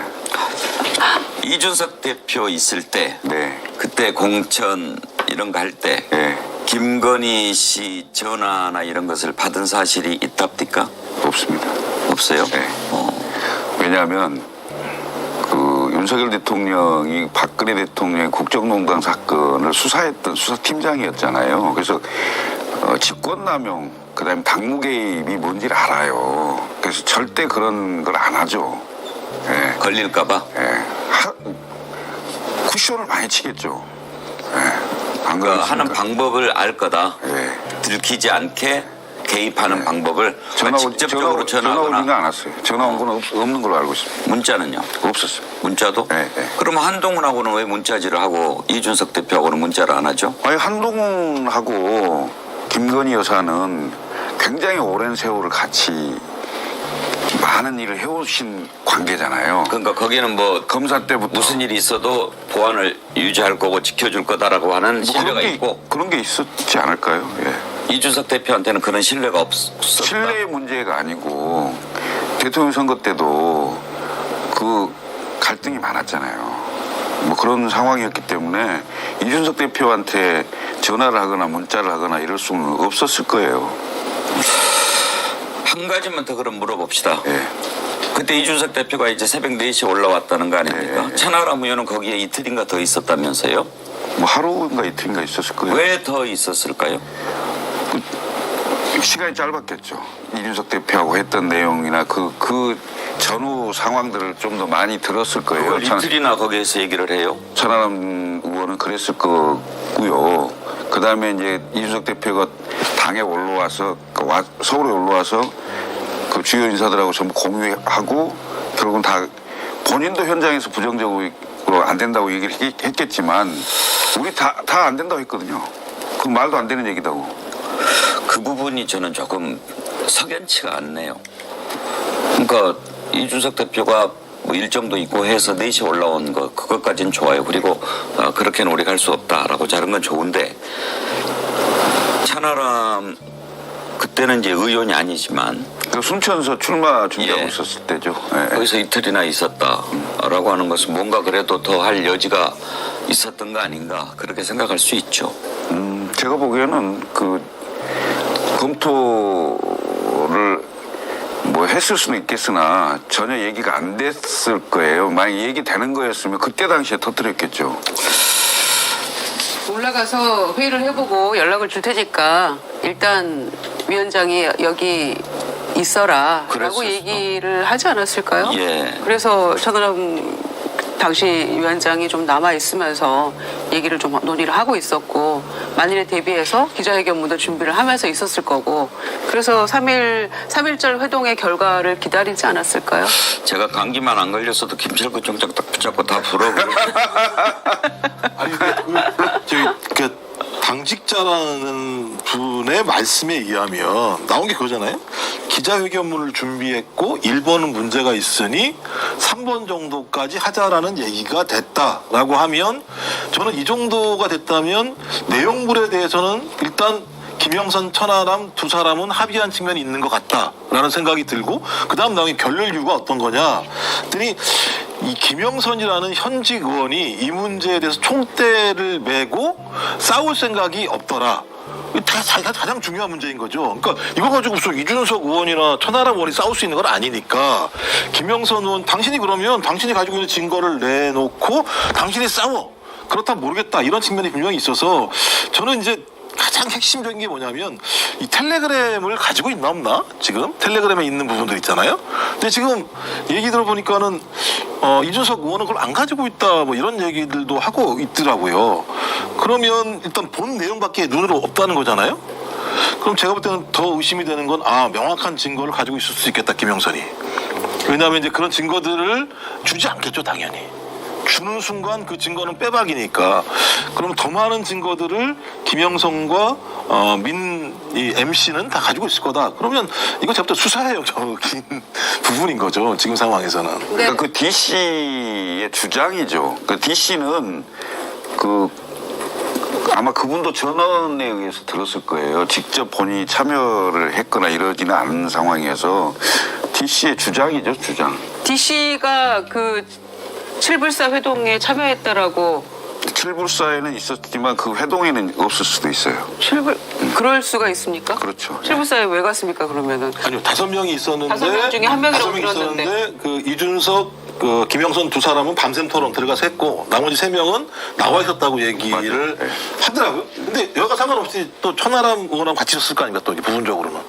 이준석 대표 있을 때 네. 그때 공천 이런 거 할 때 네. 김건희 씨 전화나 이런 것을 받은 사실이 있답니까? 없습니다. 없어요? 네. 왜냐하면 그 윤석열 대통령이 박근혜 대통령의 국정농단 사건을 수사했던 수사팀장이었잖아요. 그래서 직권남용 그다음에 당무 개입이 뭔지를 알아요. 그래서 절대 그런 걸 안 하죠. 예. 걸릴까봐? 예. 쿠션을 많이 치겠죠. 예. 안 그 그렇습니까? 하는 방법을 알 거다. 예. 들키지 않게 개입하는 방법을 전화 직접적으로 전화 전화하거나 오지는 않았어요. 전화 온 건 없는 걸로 알고 있습니다. 문자는요? 없었어요. 문자도? 네, 네. 그러면 한동훈하고는 왜 문자질을 하고 이준석 대표하고는 문자를 안 하죠? 아니 한동훈하고 김건희 여사는 굉장히 오랜 세월을 같이 많은 일을 해오신 관계잖아요. 그러니까 거기는 뭐 검사 때부터 무슨 일이 있어도 보안을 유지할 거고 지켜줄 거다라고 하는 뭐 신뢰가 있고 그런 게 있었지 않을까요? 예. 이준석 대표한테는 그런 신뢰가 없었다. 신뢰의 문제가 아니고 대통령 선거 때도 그 갈등이 많았잖아요. 뭐 그런 상황이었기 때문에 이준석 대표한테 전화를 하거나 문자를 하거나 이럴 수는 없었을 거예요. 한 가지만 더 그럼 물어봅시다. 예. 그때 이준석 대표가 이제 새벽 4시에 올라왔다는 거 아닙니까? 예. 천하람 의원은 거기에 이틀인가 더 있었다면서요? 뭐 하루인가 이틀인가 있었을 거예요. 왜 더 있었을까요? 시간이 짧았겠죠. 이준석 대표하고 했던 내용이나 그 전후 상황들을 좀 더 많이 들었을 거예요. 그걸 이틀이나 거기에서 얘기를 해요? 천하람 의원은 그랬을 거고요. 그 다음에 이제 이준석 대표가 당에 올라와서 서울에 올라와서 그 주요 인사들하고 전부 공유하고 결국은 다 본인도 현장에서 부정적으로 안 된다고 얘기를 했겠지만 우리 다 안 된다고 했거든요. 그 말도 안 되는 얘기다고. 그 부분이 저는 조금 석연치가 않네요. 그러니까 이준석 대표가 뭐 일정도 있고 해서 4시에 올라온 거 그것까지는 좋아요. 그리고 그렇게는 우리가 할 수 없다라고 자른 건 좋은데 천하람 그때는 이제 의원이 아니지만 그 순천서 출마 준비하고 예. 있었을 때죠. 예. 거기서 이틀이나 있었다라고 하는 것은 뭔가 그래도 더 할 여지가 있었던 거 아닌가 그렇게 생각할 수 있죠. 제가 보기에는 그 검토를 뭐 했을 수는 있겠으나 전혀 얘기가 안 됐을 거예요. 만약 얘기되는 거였으면 그때 당시에 터뜨렸겠죠. 올라가서 회의를 해보고 연락을 줄 테니까 일단 위원장이 여기 있어라 라고 그랬었어. 얘기를 하지 않았을까요? 예. 그래서 천하람 당시 위원장이 좀 남아있으면서 얘기를 좀 논의를 하고 있었고 만일에 대비해서 기자회견문도 준비를 하면서 있었을 거고 그래서 3.1절 회동의 결과를 기다리지 않았을까요? 제가 감기만 안 걸렸어도 김철구 총장 딱 붙잡고 다 불어버려. 아니 그 당직자라는 분의 말씀에 의하면 나온 게 그거잖아요. 기자회견문을 준비했고 1번은 문제가 있으니 3번 정도까지 하자라는 얘기가 됐다라고 하면 저는 이 정도가 됐다면 내용물에 대해서는 일단 김영선, 천하람 두 사람은 합의한 측면이 있는 것 같다라는 생각이 들고 그 다음 나온 게 결렬 이유가 어떤 거냐 그랬더니 이 김영선이라는 현직 의원이 이 문제에 대해서 총대를 메고 싸울 생각이 없더라. 가장 중요한 문제인 거죠. 그러니까 이거 가지고 무슨 이준석 의원이나 천하람 의원이 싸울 수 있는 건 아니니까 김영선 의원 당신이 그러면 당신이 가지고 있는 증거를 내놓고 당신이 싸워. 그렇다면 모르겠다. 이런 측면이 분명히 있어서 저는 이제 가장 핵심적인 게 뭐냐면 이 텔레그램을 가지고 있나 없나? 지금 텔레그램에 있는 부분들 있잖아요. 근데 지금 얘기 들어보니까는 이준석 의원은 그걸 안 가지고 있다 뭐 이런 얘기들도 하고 있더라고요. 그러면 일단 본 내용밖에 눈으로 없다는 거잖아요. 그럼 제가 볼 때는 더 의심이 되는 건 명확한 증거를 가지고 있을 수 있겠다 김영선이. 왜냐하면 이제 그런 증거들을 주지 않겠죠 당연히. 주는 순간 그 증거는 빼박이니까 그럼 더 많은 증거들을 김영선과 이 MC는 다 가지고 있을 거다. 그러면 이거 제부터 수사의 영역인 부분인 거죠. 지금 상황에서는. 그러니까 그 DC의 주장이죠. 그 DC는 아마 그분도 전원에 의해서 들었을 거예요. 직접 본인이 참여를 했거나 이러지는 않은 상황에서 DC의 주장이죠, 주장. DC가 그 칠불사 회동에 참여했다라고. 칠불사에는 있었지만 그 회동에는 없을 수도 있어요. 그럴 수가 있습니까? 그렇죠. 칠불사에 왜 갔습니까 그러면은? 아니요, 5명이 있었는데 5명 중에 한 명이라고 5명이 들었는데. 있었는데 그 이준석 김영선 두 사람은 밤샘 토론 들어가서 했고 나머지 3명은 나와 있었다고 얘기를 맞아요. 하더라고요. 근데 여가 상관없이 또 천하람 의원하고 같이 있었을 거 아닙니까? 또 부분적으로는.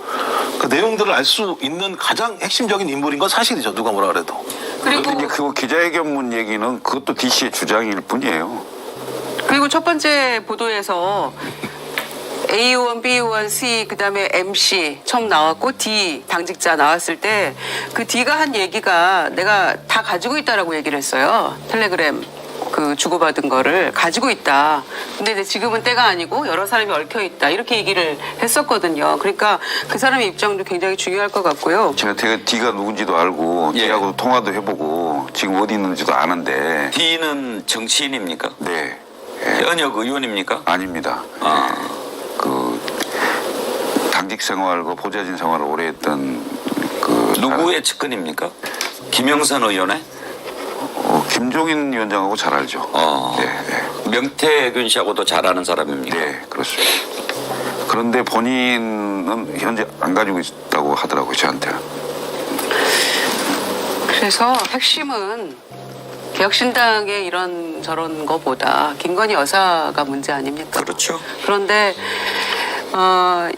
그 내용들을 알 수 있는 가장 핵심적인 인물인 건 사실이죠. 누가 뭐라 그래도. 그리고 이제 그 기자회견문 얘기는 그것도 DC의 주장일 뿐이에요. 그리고 첫 번째 보도에서 A1, B1, C, 그 다음에 MC 처음 나왔고 D 당직자 나왔을 때 그 D가 한 얘기가 내가 다 가지고 있다라고 얘기를 했어요. 텔레그램 그 주고받은 거를 가지고 있다. 근데 이제 지금은 때가 아니고 여러 사람이 얽혀 있다. 이렇게 얘기를 했었거든요. 그러니까 그 사람의 입장도 굉장히 중요할 것 같고요. 제가 D가 누군지도 알고 예. D하고 통화도 해보고 지금 어디 있는지도 아는데 D는 정치인입니까? 네. 현역 의원입니까? 아닙니다. 아. 그 당직 생활과 보좌진 생활을 오래 했던 누구의 측근입니까? 김영선 의원의? 김종인 위원장하고 잘 알죠. 네, 네. 명태균 씨하고도 잘 아는 사람입니까? 네, 그렇습니다. 그런데 본인은 현재 안 가지고 있다고 하더라고요, 저한테는. 그래서 핵심은 개혁신당의 이런 저런 거보다 김건희 여사가 문제 아닙니까? 그렇죠. 그런데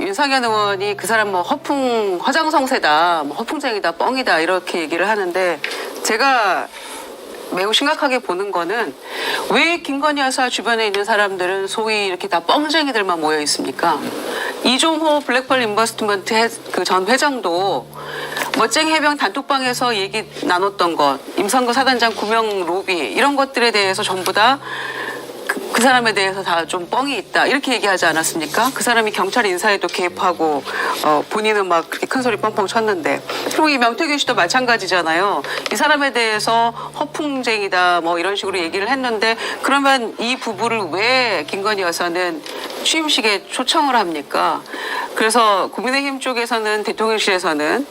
윤상현 의원이 그 사람 뭐 허장성세다, 뭐 허풍쟁이다, 뻥이다 이렇게 얘기를 하는데 제가 매우 심각하게 보는 거는 왜 김건희 여사 주변에 있는 사람들은 소위 이렇게 다 뻥쟁이들만 모여 있습니까? 이종호 블랙펄 인버스트먼트 그 전 회장도 멋쟁이 해병 단톡방에서 얘기 나눴던 것, 임성근 사단장 구명 로비 이런 것들에 대해서 전부 다 그 사람에 대해서 다 좀 뻥이 있다 이렇게 얘기하지 않았습니까? 그 사람이 경찰 인사에도 개입하고 본인은 막 그렇게 큰 소리 뻥뻥 쳤는데 그리고 이 명태균 씨도 마찬가지잖아요. 이 사람에 대해서 허풍쟁이다 뭐 이런 식으로 얘기를 했는데 그러면 이 부부를 왜 김건희 여사는 취임식에 초청을 합니까? 그래서 국민의힘 쪽에서는 대통령실에서는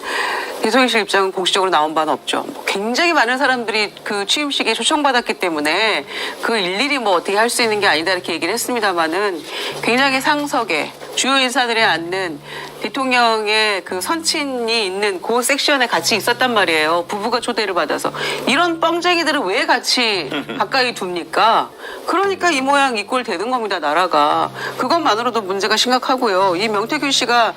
대통령실 입장은 공식적으로 나온 바는 없죠. 굉장히 많은 사람들이 그 취임식에 초청받았기 때문에 그 일일이 뭐 어떻게 할 수 있는 게 아니다 이렇게 얘기를 했습니다만은 굉장히 상석에 주요 인사들이 앉는 대통령의 그 선친이 있는 그 섹션에 같이 있었단 말이에요. 부부가 초대를 받아서. 이런 뻥쟁이들을 왜 같이 가까이 둡니까? 그러니까 이 모양 이 꼴 되는 겁니다, 나라가. 그것만으로도 문제가 심각하고요. 이 명태균 씨가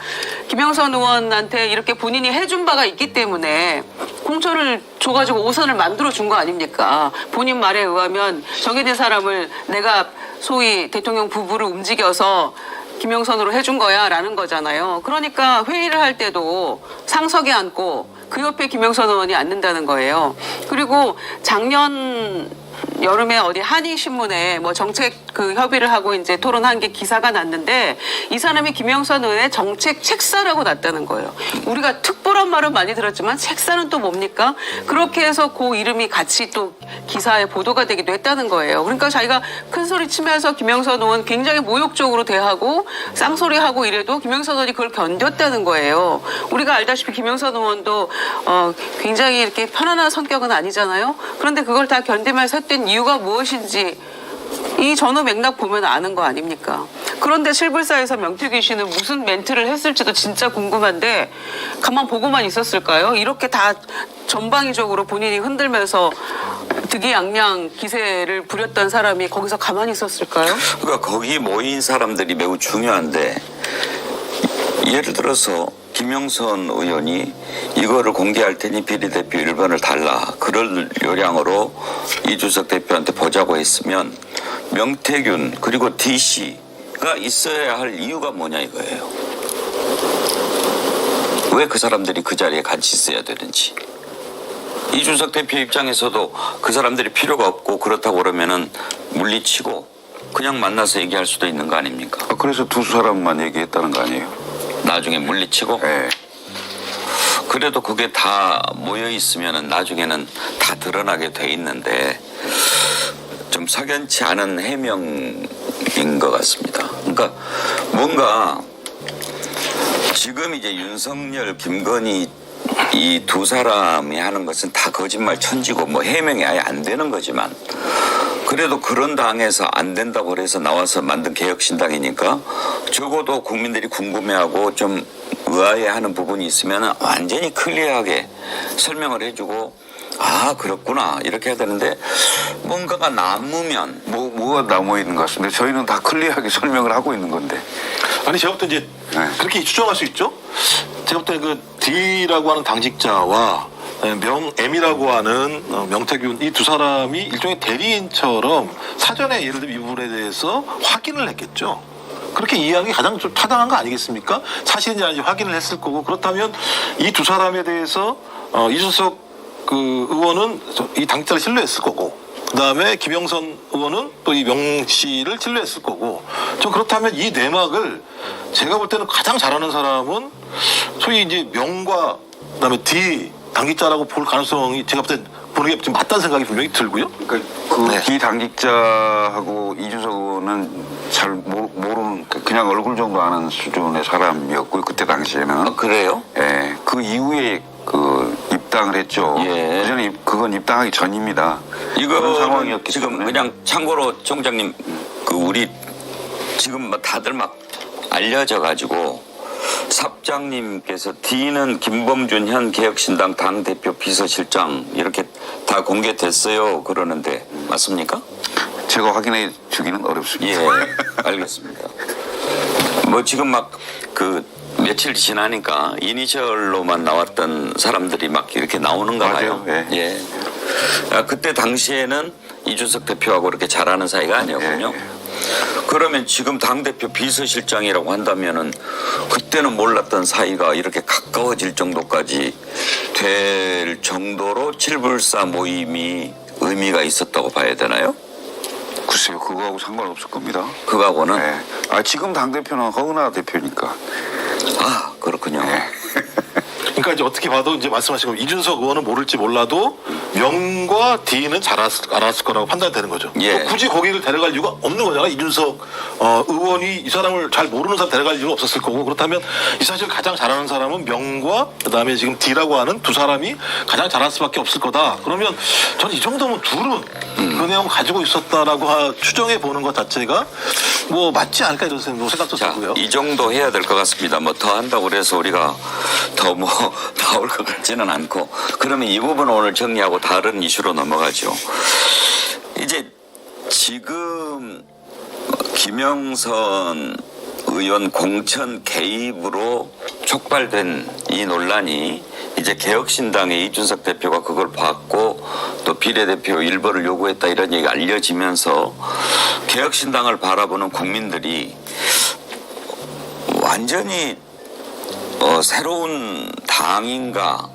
김영선 의원한테 이렇게 본인이 해준 바가 있기 때문에 공천을 줘가지고 5선을 만들어준 거 아닙니까? 본인 말에 의하면 정해진 사람을 내가 소위 대통령 부부를 움직여서 김영선으로 해준 거야 라는 거잖아요. 그러니까 회의를 할 때도 상석에 앉고 그 옆에 김영선 의원이 앉는다는 거예요. 그리고 작년 여름에 어디 한의신문에 뭐 정책 그 협의를 하고 이제 토론한 게 기사가 났는데 이 사람이 김영선 의원의 정책 책사라고 났다는 거예요. 우리가 특보란 말은 많이 들었지만 책사는 또 뭡니까? 그렇게 해서 그 이름이 같이 또 기사에 보도가 되기도 했다는 거예요. 그러니까 자기가 큰 소리 치면서 김영선 의원 굉장히 모욕적으로 대하고 쌍소리하고 이래도 김영선 의원이 그걸 견뎠다는 거예요. 우리가 알다시피 김영선 의원도 굉장히 이렇게 편안한 성격은 아니잖아요. 그런데 그걸 다 견디면서 했던 이유가 무엇인지 이 전후 맥락 보면 아는 거 아닙니까? 그런데 실불사에서 명태균 씨는 무슨 멘트를 했을지도 진짜 궁금한데 가만 보고만 있었을까요? 이렇게 다 전방위적으로 본인이 흔들면서 득이양양 기세를 부렸던 사람이 거기서 가만히 있었을까요? 그러니까 거기 모인 사람들이 매우 중요한데 예를 들어서 김영선 의원이 이거를 공개할 테니 비례대표 1번을 달라. 그럴 요량으로 이준석 대표한테 보자고 했으면 명태균 그리고 DC가 있어야 할 이유가 뭐냐 이거예요. 왜 그 사람들이 그 자리에 같이 있어야 되는지. 이준석 대표 입장에서도 그 사람들이 필요가 없고 그렇다고 그러면은 물리치고 그냥 만나서 얘기할 수도 있는 거 아닙니까? 그래서 두 사람만 얘기했다는 거 아니에요? 나중에 물리치고. 예. 그래도 그게 다 모여 있으면은 나중에는 다 드러나게 돼 있는데 좀 석연치 않은 해명인 것 같습니다. 그러니까 뭔가 지금 이제 윤석열, 김건희 이 두 사람이 하는 것은 다 거짓말 천지고 뭐 해명이 아예 안 되는 거지만 그래도 그런 당에서 안 된다고 그래서 나와서 만든 개혁신당이니까 적어도 국민들이 궁금해하고 좀 의아해하는 부분이 있으면 완전히 클리어하게 설명을 해주고 아 그렇구나 이렇게 해야 되는데 뭔가가 남으면 뭐가 남아 있는 것 같습니다. 저희는 다 클리어하게 설명을 하고 있는 건데. 아니 제가 볼 때 이제 그렇게 추정할 수 있죠. 제가 볼 때 그 D라고 하는 당직자와 M이라고 하는 명태균 이 두 사람이 일종의 대리인처럼 사전에 예를 들면 이 부분에 대해서 확인을 했겠죠. 그렇게 이해하는 게 가장 좀 타당한 거 아니겠습니까? 사실인지 아닌지 확인을 했을 거고 그렇다면 이 두 사람에 대해서 이준석 그 의원은 이 당직자를 신뢰했을 거고 그다음에 김영선 의원은 또 이 명 씨를 신뢰했을 거고 좀 그렇다면 이 내막을 제가 볼 때는 가장 잘하는 사람은 소위 이제 명과 그다음에 D 당직자라고 볼 가능성이 제가 볼 때 보는 게 좀 맞다는 생각이 분명히 들고요. 그러니까 이 당직자하고 이준석 의원은 잘 모르는 그냥 얼굴 정도 아는 수준의 사람이었고요. 그때 당시에는. 그래요? 예. 그 이후에 그 입당을 했죠. 예. 그전에 그건 입당하기 전입니다. 그런 이거 상황이었기 지금 때문에. 그냥 참고로 총장님 그 우리 지금 뭐 다들 막 알려져 가지고 삽장님께서 D는 김범준 현 개혁신당 당대표 비서실장 이렇게 다 공개됐어요 그러는데 맞습니까? 제가 확인해 주기는 어렵습니다. 예, 알겠습니다. 뭐 지금 막 그 며칠 지나니까 이니셜로만 나왔던 사람들이 막 이렇게 나오는가 봐요. 맞아요. 예. 예. 아, 그때 당시에는 이준석 대표하고 그렇게 잘하는 사이가 아니었군요. 예. 그러면 지금 당대표 비서실장이라고 한다면은 그때는 몰랐던 사이가 이렇게 가까워질 정도까지 될 정도로 칠불사 모임이 의미가 있었다고 봐야 되나요? 글쎄요, 그거하고 상관없을 겁니다. 그거하고는? 네. 아, 지금 당대표는 허은하 대표니까. 아, 그렇군요. 그러니까 이제 어떻게 봐도 이제 말씀하신 거 이준석 의원은 모를지 몰라도 명과 D는 잘 알았을 거라고 판단되는 거죠. 예. 또 굳이 거기를 데려갈 이유가 없는 거잖아. 이준석 의원이 이 사람을 잘 모르는 사람 데려갈 이유가 없었을 거고 그렇다면 이 사실 가장 잘하는 사람은 명과 그다음에 지금 D라고 하는 두 사람이 가장 잘할 수밖에 없을 거다. 그러면 저는 이 정도면 둘은 그 내용 가지고 있었다라고 추정해 보는 것 자체가 뭐 맞지 않을까 이런 생각도 자, 들고요. 이 정도 해야 될 것 같습니다. 뭐 더 한다고 그래서 우리가 더 뭐 나올 것 같지는 않고 그러면 이 부분은 오늘 정리하고 다른 이슈로 넘어가죠. 이제 지금 김영선 의원 공천 개입으로 촉발된 이 논란이 이제 개혁신당의 이준석 대표가 그걸 봤고 또 비례대표 일벌을 요구했다 이런 얘기가 알려지면서 개혁신당을 바라보는 국민들이 완전히 새로운 당인가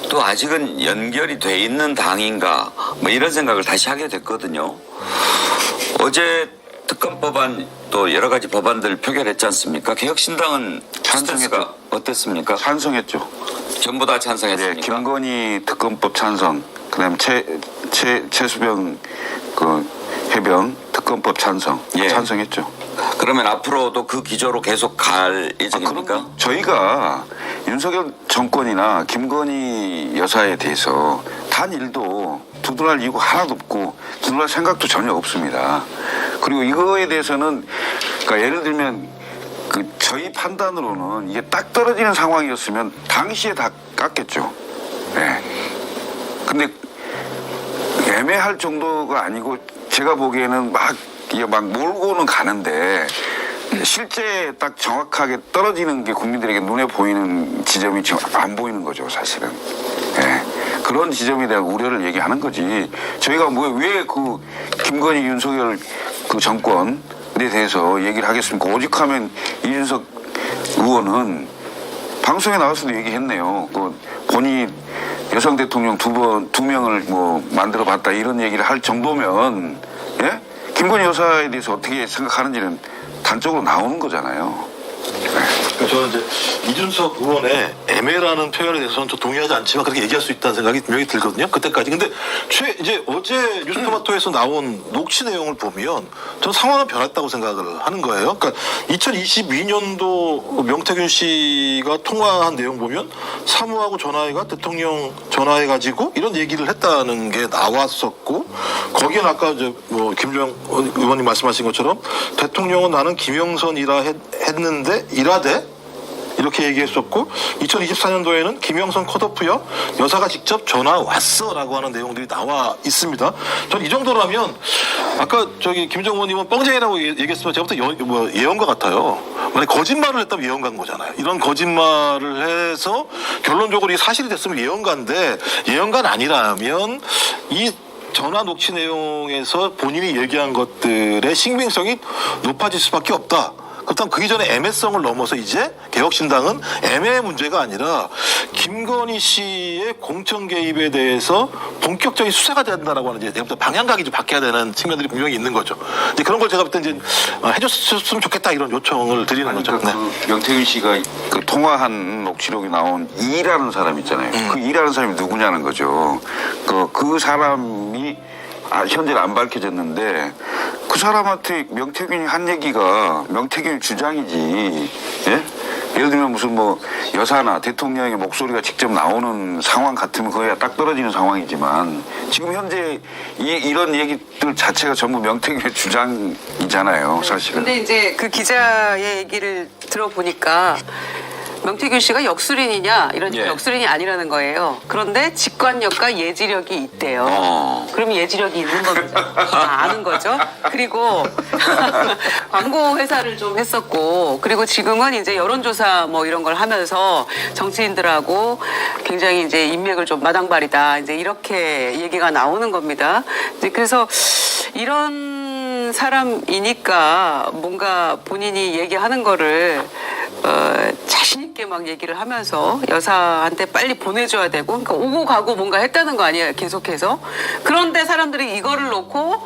또 아직은 연결이 돼 있는 당인가 뭐 이런 생각을 다시 하게 됐거든요. 어제 특검법안 또 여러 가지 법안들 표결했지 않습니까? 개혁신당은 찬성가 어땠습니까? 찬성했죠. 전부 다 네, 찬성했습니까? 김건희 특검법 찬성, 그다음 최수병 그 해병 특검법 찬성, 예. 찬성했죠. 그러면 앞으로도 그 기조로 계속 갈 예정입니까? 저희가 윤석열 정권이나 김건희 여사에 대해서 단 일도 두둔할 이유가 하나도 없고 두둔할 생각도 전혀 없습니다. 그리고 이거에 대해서는 그러니까 예를 들면 그 저희 판단으로는 이게 딱 떨어지는 상황이었으면 당시에 다 깠겠죠. 네. 근데 애매할 정도가 아니고 제가 보기에는 이게 막 몰고는 가는데 실제 딱 정확하게 떨어지는 게 국민들에게 눈에 보이는 지점이 지금 안 보이는 거죠, 사실은. 예. 그런 지점에 대한 우려를 얘기하는 거지. 저희가 왜 그 김건희 윤석열 그 정권에 대해서 얘기를 하겠습니까? 오직하면 이준석 의원은 방송에 나와서도 얘기했네요. 그 본인이 여성 대통령 두 명을 뭐 만들어 봤다 이런 얘기를 할 정도면 예? 김건희 여사에 대해서 어떻게 생각하는지는 단적으로 나오는 거잖아요. 그러니까 저는 이제 이준석 의원의 애매라는 표현에 대해서는 저 동의하지 않지만 그렇게 얘기할 수 있다는 생각이 분명히 들거든요. 그때까지. 근데 이제 어제 뉴스토마토에서 나온 녹취 내용을 보면 전 상황은 변했다고 생각을 하는 거예요. 그러니까 2022년도 명태균 씨가 통화한 내용 보면 사무하고 전화해가 대통령 전화해가지고 이런 얘기를 했다는 게 나왔었고 거기엔 아까 이제 뭐 김주영 의원님 말씀하신 것처럼 대통령은 나는 김영선이라 했는데 일하되 이렇게 얘기했었고 2024년도에는 김영선 컷오프요 여사가 직접 전화 왔어라고 하는 내용들이 나와 있습니다. 전 이 정도라면 아까 저기 김정은 의원님은 뻥쟁이라고 얘기했으면 제가부터 예언가 같아요. 만약 거짓말을 했다면 예언가인 거잖아요. 이런 거짓말을 해서 결론적으로 이 사실이 됐으면 예언가인데 예언가는 아니라면 이 전화 녹취 내용에서 본인이 얘기한 것들의 신빙성이 높아질 수밖에 없다. 그렇다면 그 이전에 애매성을 넘어서 이제 개혁신당은 애매의 문제가 아니라 김건희 씨의 공천 개입에 대해서 본격적인 수사가 된다라고 하는 이제 방향각이 좀 바뀌어야 되는 측면들이 분명히 있는 거죠. 이제 그런 걸 제가 볼 때 이제 해줬으면 좋겠다 이런 요청을 드리는 거죠. 네. 그 명태균 씨가 그 통화한 녹취록이 나온 이라는 사람 있잖아요. 그 이라는 사람이 누구냐는 거죠. 그 사람이 현재는 안 밝혀졌는데 그 사람한테 명태균이 한 얘기가 명태균 주장이지. 예? 예를 들면 무슨 뭐 여사나 대통령의 목소리가 직접 나오는 상황 같으면 그거야 딱 떨어지는 상황이지만 지금 현재 이런 얘기들 자체가 전부 명태균의 주장이잖아요, 사실은. 근데 이제 그 기자의 얘기를 들어보니까 명태균 씨가 역술인이냐 이러니까 예. 역술인이 아니라는 거예요. 그런데 직관력과 예지력이 있대요. 그럼 예지력이 있는 겁니다. 아는 거죠. 그리고 광고 회사를 좀 했었고 그리고 지금은 이제 여론조사 뭐 이런 걸 하면서 정치인들하고 굉장히 이제 인맥을 좀 마당발이다. 이제 이렇게 얘기가 나오는 겁니다. 이제 그래서 이런 사람이니까 뭔가 본인이 얘기하는 거를 자신 있게 막 얘기를 하면서 여사한테 빨리 보내줘야 되고 그러니까 오고 가고 뭔가 했다는 거 아니에요 계속해서. 그런데 사람들이 이거를 놓고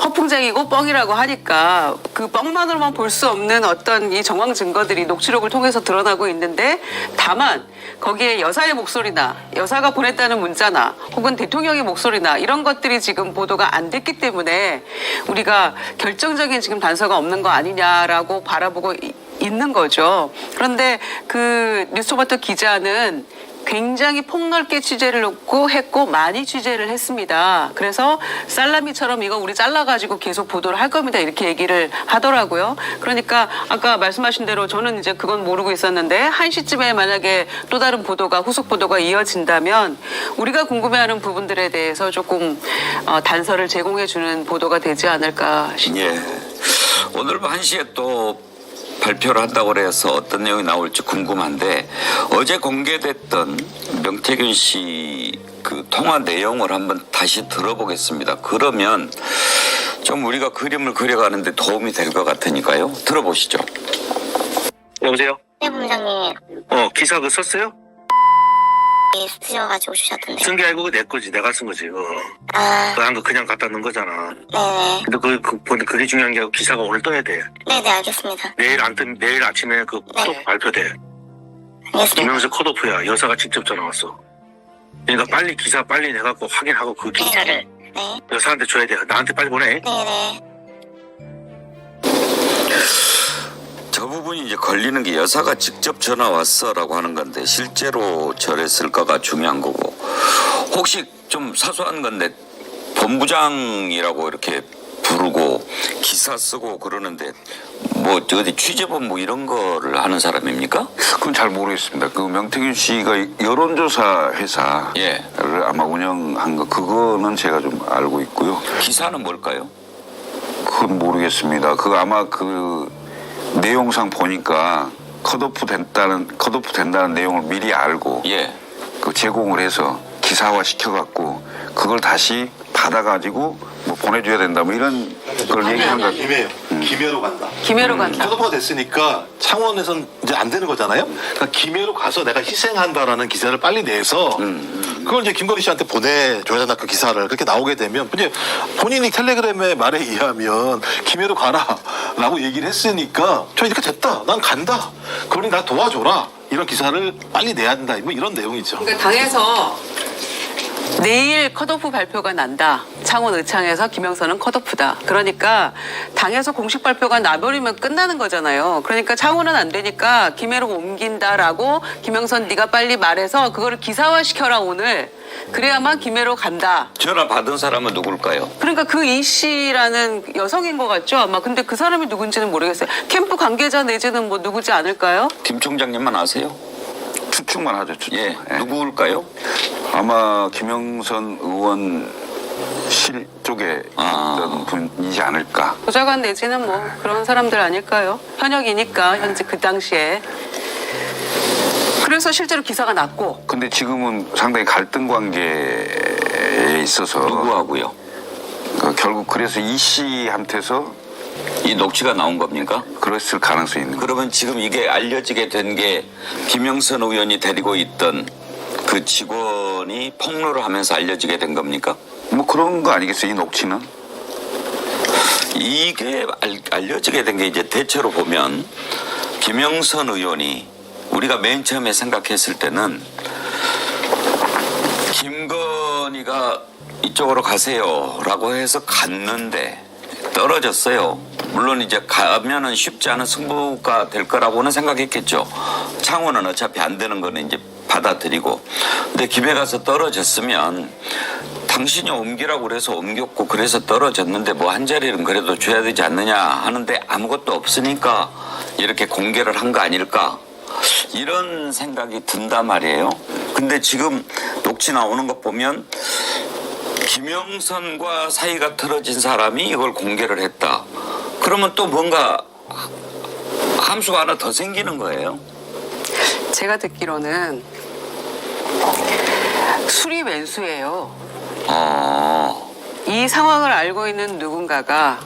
허풍쟁이고 뻥이라고 하니까 그 뻥만으로만 볼 수 없는 어떤 이 정황 증거들이 녹취록을 통해서 드러나고 있는데 다만 거기에 여사의 목소리나 여사가 보냈다는 문자나 혹은 대통령의 목소리나 이런 것들이 지금 보도가 안 됐기 때문에 우리가 결정적인 지금 단서가 없는 거 아니냐라고 바라보고 있는 거죠. 그런데 그 뉴스토마토 기자는 굉장히 폭넓게 취재를 했고 많이 취재를 했습니다. 그래서 살라미처럼 이거 우리 잘라가지고 계속 보도를 할 겁니다. 이렇게 얘기를 하더라고요. 그러니까 아까 말씀하신 대로 저는 이제 그건 모르고 있었는데 1시쯤에 만약에 또 다른 보도가 후속 보도가 이어진다면 우리가 궁금해하는 부분들에 대해서 조금 단서를 제공해주는 보도가 되지 않을까 싶습니다. 예. 오늘 1시에 또 발표를 한다고 해서 어떤 내용이 나올지 궁금한데 어제 공개됐던 명태균 씨 그 통화 내용을 한번 다시 들어보겠습니다. 그러면 좀 우리가 그림을 그려가는데 도움이 될 것 같으니까요. 들어보시죠. 여보세요? 네, 본부장님. 기사 그 썼어요? 쓰셔가지고 주셨던데. 쓴 게 아니고 내 거지. 내가 쓴 거지. 아, 그 한 거 그냥 갖다 놓은 거잖아. 네네. 근데 그게 중요한 게 아니고 기사가 오늘 떠야 돼. 네네, 알겠습니다. 내일 아침에 그 컷오프 네. 발표돼. 알겠습니다. 김영수 컷오프야. 여사가 직접 전화 왔어. 그러니까 빨리 기사 빨리 내갖고 확인하고 그 기사를 네. 여사한테 줘야 돼. 나한테 빨리 보내. 네네. 저 부분이 이제 걸리는 게 여사가 직접 전화 왔어라고 하는 건데 실제로 저랬을까가 중요한 거고 혹시 좀 사소한 건데 본부장이라고 이렇게 부르고 기사 쓰고 그러는데 뭐 어디 취재본부 이런 거를 하는 사람입니까? 그건 잘 모르겠습니다. 그 명태균 씨가 여론조사 회사를 예. 아마 운영한 거 그거는 제가 좀 알고 있고요. 기사는 뭘까요? 그건 모르겠습니다. 그 아마 그 내용상 보니까 컷오프 된다는 내용을 미리 알고 예. 그 제공을 해서 기사화 시켜갖고 그걸 다시 받아가지고 뭐 보내줘야 된다 뭐 이런 걸 얘기한 것 같아요. 김해요. 김해로 간다. 김해로 간다. 커더프가 됐으니까 창원에선 이제 안 되는 거잖아요. 그러니까 김해로 가서 내가 희생한다라는 기사를 빨리 내서 그걸 이제 김건희 씨한테 보내줘야 된다 그 기사를 그렇게 나오게 되면 이제 본인이 텔레그램의 말에 의하면 김해로 가라라고 얘기를 했으니까 저 이렇게 됐다. 난 간다. 그러니 나 도와줘라. 이런 기사를 빨리 내야 된다. 뭐 이런 내용이죠. 그러니까 당에서 내일 컷오프 발표가 난다. 창원 의창에서 김영선은 컷오프다. 그러니까 당에서 공식 발표가 나버리면 끝나는 거잖아요. 그러니까 창원은 안 되니까 김해로 옮긴다라고 김영선 네가 빨리 말해서 그거를 기사화시켜라 오늘. 그래야만 김해로 간다. 전화 받은 사람은 누굴까요? 그러니까 그 이 씨라는 여성인 것 같죠 아마. 근데 그 사람이 누군지는 모르겠어요. 캠프 관계자 내지는 뭐 누구지 않을까요? 김 총장님만 아세요? 추측만 하죠. 추측. 예, 누구일까요? 아마 김영선 의원실 쪽에 있던 분이지 않을까. 보좌관 내지는 뭐 그런 사람들 아닐까요? 현역이니까 현재 그 당시에. 그래서 실제로 기사가 났고. 근데 지금은 상당히 갈등 관계에 있어서 누구하고요? 결국 그래서 이 씨한테서 이 녹취가 나온 겁니까? 그랬을 가능성이 있는 거예요. 그러면 지금 이게 알려지게 된 게 김영선 의원이 데리고 있던 그 직원이 폭로를 하면서 알려지게 된 겁니까? 뭐 그런 거 아니겠어요? 이 녹취는? 이게 알려지게 된 게 이제 대체로 보면 김영선 의원이 우리가 맨 처음에 생각했을 때는 김건희가 이쪽으로 가세요라고 해서 갔는데 떨어졌어요. 물론 이제 가면은 쉽지 않은 승부가 될 거라고는 생각했겠죠. 창원은 어차피 안 되는 거는 이제 받아들이고. 근데 김해 가서 떨어졌으면 당신이 옮기라고 그래서 옮겼고 그래서 떨어졌는데 뭐 한 자리는 그래도 줘야 되지 않느냐 하는데 아무것도 없으니까 이렇게 공개를 한 거 아닐까. 이런 생각이 든단 말이에요. 근데 지금 녹취 나오는 것 보면 김영선과 사이가 틀어진 사람이 이걸 공개를 했다. 그러면 또 뭔가 함수가 하나 더 생기는 거예요. 제가 듣기로는 술이 왼수예요. 이 상황을 알고 있는 누군가가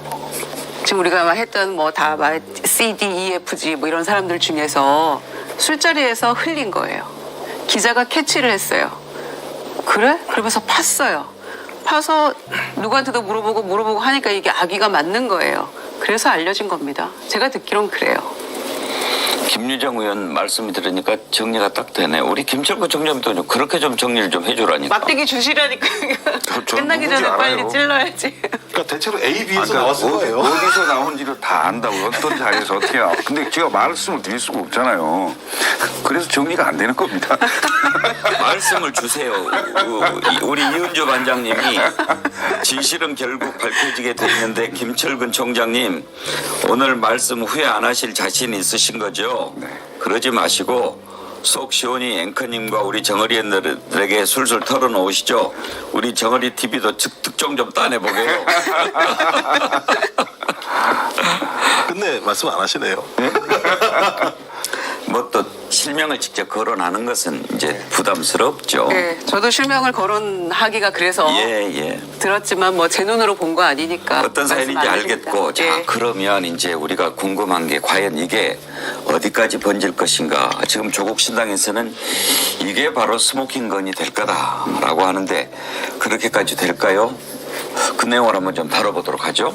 지금 우리가 했던 뭐 다 C, D, E, F, G 뭐 이런 사람들 중에서 술자리에서 흘린 거예요. 기자가 캐치를 했어요. 그래? 그러면서 팠어요. 파서 누구한테도 물어보고 하니까 이게 아기가 맞는 거예요. 그래서 알려진 겁니다. 제가 듣기론 그래요. 김유정 의원 말씀을 들으니까 정리가 딱 되네. 우리 김철구 총장도 좀 그렇게 좀 정리를 좀 해주라니까. 막대기 주시라니까. 끝나기 전에 누군지 빨리 알아요. 찔러야지. 그러니까 대체로 A, B에서 나왔을 거예요. 어디서 나온지를 다 안다고 어떤 자리에서 어떻게 나와. 근데 제가 말씀을 드릴 수가 없잖아요. 그래서 정리가 안 되는 겁니다. 말씀을 주세요. 우리 이은주 반장님이 진실은 결국 밝혀지게 됐는데 김철근 총장님 오늘 말씀 후회 안 하실 자신 있으신 거죠? 네. 그러지 마시고 속 시원히 앵커님과 우리 정어리들에게 술술 털어놓으시죠. 우리 정어리 TV도 특종 좀 따내보게요. 근데 말씀 안 하시네요. 뭐 또 실명을 직접 거론하는 것은 이제 부담스럽죠. 네, 저도 실명을 거론하기가 그래서 예. 들었지만 뭐 제 눈으로 본 거 아니니까. 어떤 사연인지 말씀 안 하십니다. 알겠고 자 예. 그러면 이제 우리가 궁금한 게 과연 이게 어디까지 번질 것인가. 지금 조국 신당에서는 이게 바로 스모킹 건이 될 거다라고 하는데 그렇게까지 될까요? 그 내용을 한번 좀 다뤄보도록 하죠.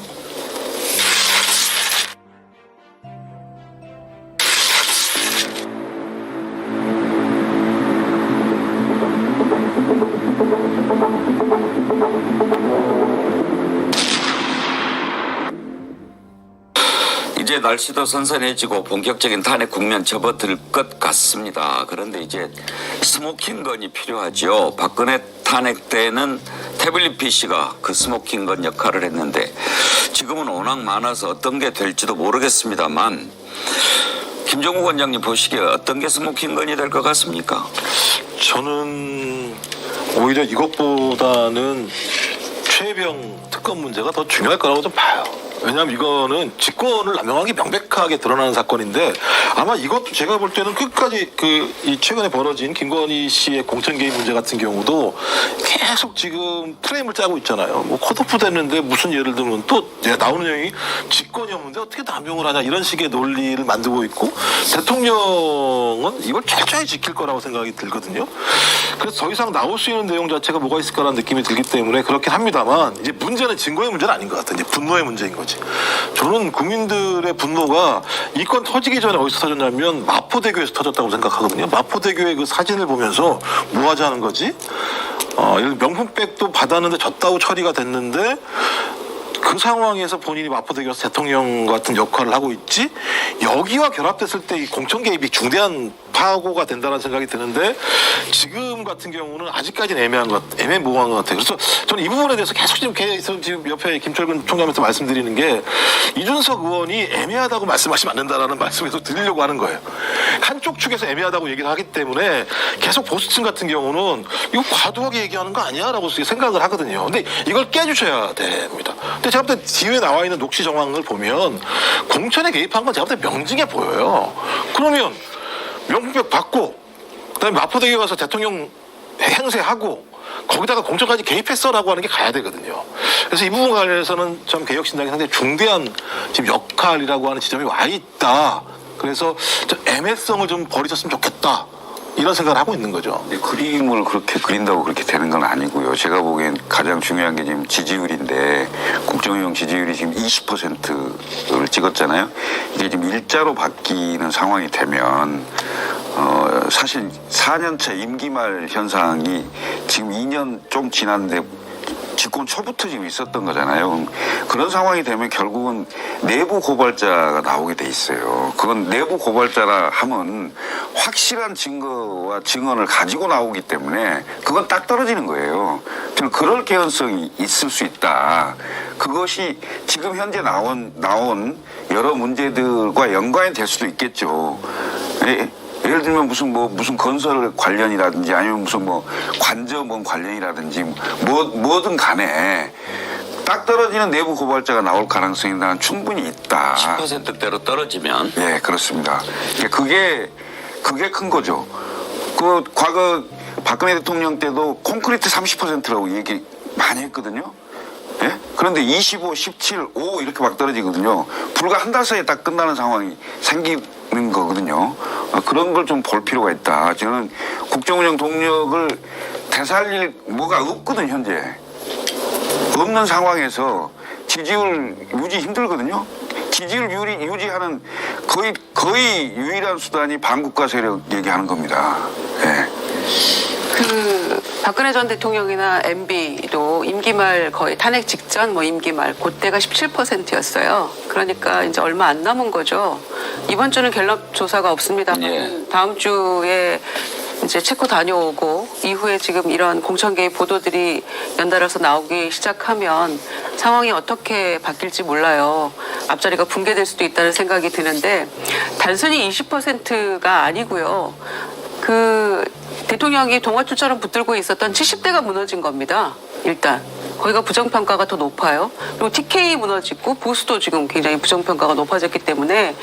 이제 날씨도 선선해지고 본격적인 탄핵 국면 접어들 것 같습니다. 그런데 이제 스모킹건이 필요하죠. 박근혜 탄핵 때는 태블릿 PC가 그 스모킹건 역할을 했는데 지금은 워낙 많아서 어떤 게 될지도 모르겠습니다만 김종국 원장님 보시기에 어떤 게 스모킹건이 될 것 같습니까? 저는 오히려 이것보다는 최혜병 특검 문제가 더 중요할 거라고 좀 봐요. 왜냐하면 이거는 직권을 남용하기 명백하게 드러나는 사건인데 아마 이것도 제가 볼 때는 끝까지 이 최근에 벌어진 김건희 씨의 공천 개입 문제 같은 경우도 계속 지금 프레임을 짜고 있잖아요. 뭐 컷오프 됐는데 무슨 예를 들면 또 나오는 내용이 직권이 없는데 어떻게 남용을 하냐 이런 식의 논리를 만들고 있고 대통령은 이걸 철저히 지킬 거라고 생각이 들거든요. 그래서 더 이상 나올 수 있는 내용 자체가 뭐가 있을까라는 느낌이 들기 때문에 그렇긴 합니다만 이제 문제는 증거의 문제는 아닌 것 같아요. 이제 분노의 문제인 거지. 저는 국민들의 분노가 이 건 터지기 전에 어디서 터졌냐면 마포대교에서 터졌다고 생각하거든요. 마포대교의 그 사진을 보면서 뭐 하자는 거지? 명품백도 받았는데 졌다고 처리가 됐는데 그 상황에서 본인이 마포대교에서 대통령 같은 역할을 하고 있지 여기와 결합됐을 때 이 공천 개입이 중대한 파고가 된다는 생각이 드는데 지금 같은 경우는 아직까지는 애매모호한 것 같아요. 그래서 저는 이 부분에 대해서 계속 지금 옆에 김철근 총장님한테 말씀드리는 게 이준석 의원이 애매하다고 말씀하시면 안 된다라는 말씀을 계속 드리려고 하는 거예요. 한쪽 측에서 애매하다고 얘기를 하기 때문에 계속 보수층 같은 경우는 이거 과도하게 얘기하는 거 아니야? 라고 생각을 하거든요. 근데 이걸 깨주셔야 됩니다. 근데 제가 볼 때 뒤에 나와 있는 녹취 정황을 보면 공천에 개입한 건 제가 볼 때 명징해 보여요. 그러면 명품백 받고 그다음에 마포대교 가서 대통령 행세하고 거기다가 공천까지 개입했어라고 하는 게 가야 되거든요. 그래서 이 부분 관련해서는 좀 개혁신당이 상당히 중대한 지금 역할이라고 하는 지점이 와 있다. 그래서 좀 애매성을 좀 버리셨으면 좋겠다. 이런 생각을 하고 있는 거죠. 그림을 그렇게 그린다고 그렇게 되는 건 아니고요. 제가 보기엔 가장 중요한 게 지금 지지율인데 국정용 지지율이 지금 20%를 찍었잖아요. 이게 지금 일자로 바뀌는 상황이 되면 사실 4년차 임기 말 현상이 지금 2년 좀 지났는데 집권 초부터 지금 있었던 거잖아요. 그런 상황이 되면 결국은 내부 고발자가 나오게 돼 있어요. 그건 내부 고발자라 하면 확실한 증거와 증언을 가지고 나오기 때문에 그건 딱 떨어지는 거예요. 저는 그럴 개연성이 있을 수 있다. 그것이 지금 현재 나온 여러 문제들과 연관이 될 수도 있겠죠. 예를 들면 무슨 건설 관련이라든지 아니면 무슨 관저문 관련이라든지 뭐든 간에 딱 떨어지는 내부 고발자가 나올 가능성이 난 충분히 있다. 10%대로 떨어지면. 예, 그렇습니다. 그게 큰 거죠. 그 과거 박근혜 대통령 때도 콘크리트 30%라고 얘기 많이 했거든요. 예? 그런데 25, 17, 5 이렇게 막 떨어지거든요. 불과 한 달 사이에 딱 끝나는 상황이 생기는 거거든요. 그런 걸 좀 볼 필요가 있다. 저는 국정운영 동력을 되살릴 뭐가 없거든 현재. 없는 상황에서 지지율 유지 힘들거든요. 지지율 유지하는 거의 유일한 수단이 반국가 세력 얘기하는 겁니다. 예. 박근혜 전 대통령이나 MB도 임기 말 거의 탄핵 직전 임기 말 그때가 17%였어요. 그러니까 이제 얼마 안 남은 거죠. 이번 주는 갤럽 조사가 없습니다만 예. 다음 주에 이제 체코 다녀오고 이후에 지금 이런 공천 개입 보도들이 연달아서 나오기 시작하면 상황이 어떻게 바뀔지 몰라요. 앞자리가 붕괴될 수도 있다는 생각이 드는데 단순히 20%가 아니고요. 대통령이 동아줄처럼 붙들고 있었던 70대가 무너진 겁니다. 일단 거기가 부정평가가 더 높아요. 그리고 TK 무너지고 보수도 지금 굉장히 부정평가가 높아졌기 때문에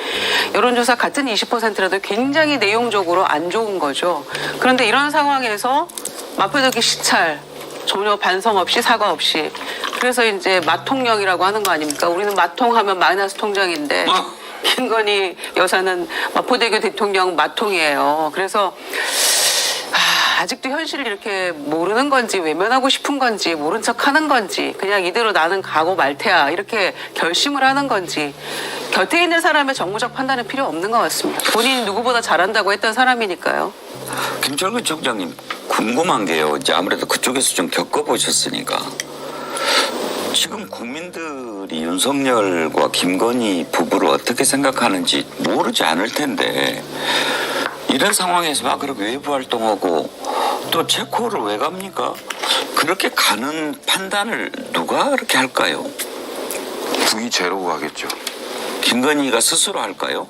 여론조사 같은 20%라도 굉장히 내용적으로 안 좋은 거죠. 그런데 이런 상황에서 마포대교 시찰 전혀 반성 없이 사과 없이 그래서 이제 마통령이라고 하는 거 아닙니까? 우리는 마통하면 마이너스 통장인데 김건희 여사는 마포대교 대통령 마통이에요. 그래서 아직도 현실을 이렇게 모르는 건지 외면하고 싶은 건지 모른 척 하는 건지 그냥 이대로 나는 가고 말 테야 이렇게 결심을 하는 건지 곁에 있는 사람의 정무적 판단은 필요 없는 것 같습니다. 본인이 누구보다 잘한다고 했던 사람이니까요. 김철근 총장님 궁금한 게요. 이제 아무래도 그쪽에서 좀 겪어보셨으니까 지금 국민들이 윤석열과 김건희 부부를 어떻게 생각하는지 모르지 않을 텐데 이런 상황에서 막 그렇게 외부 활동하고 또 체코를 왜 갑니까? 그렇게 가는 판단을 누가 그렇게 할까요? 국이 제로고 하겠죠. 김건희가 스스로 할까요?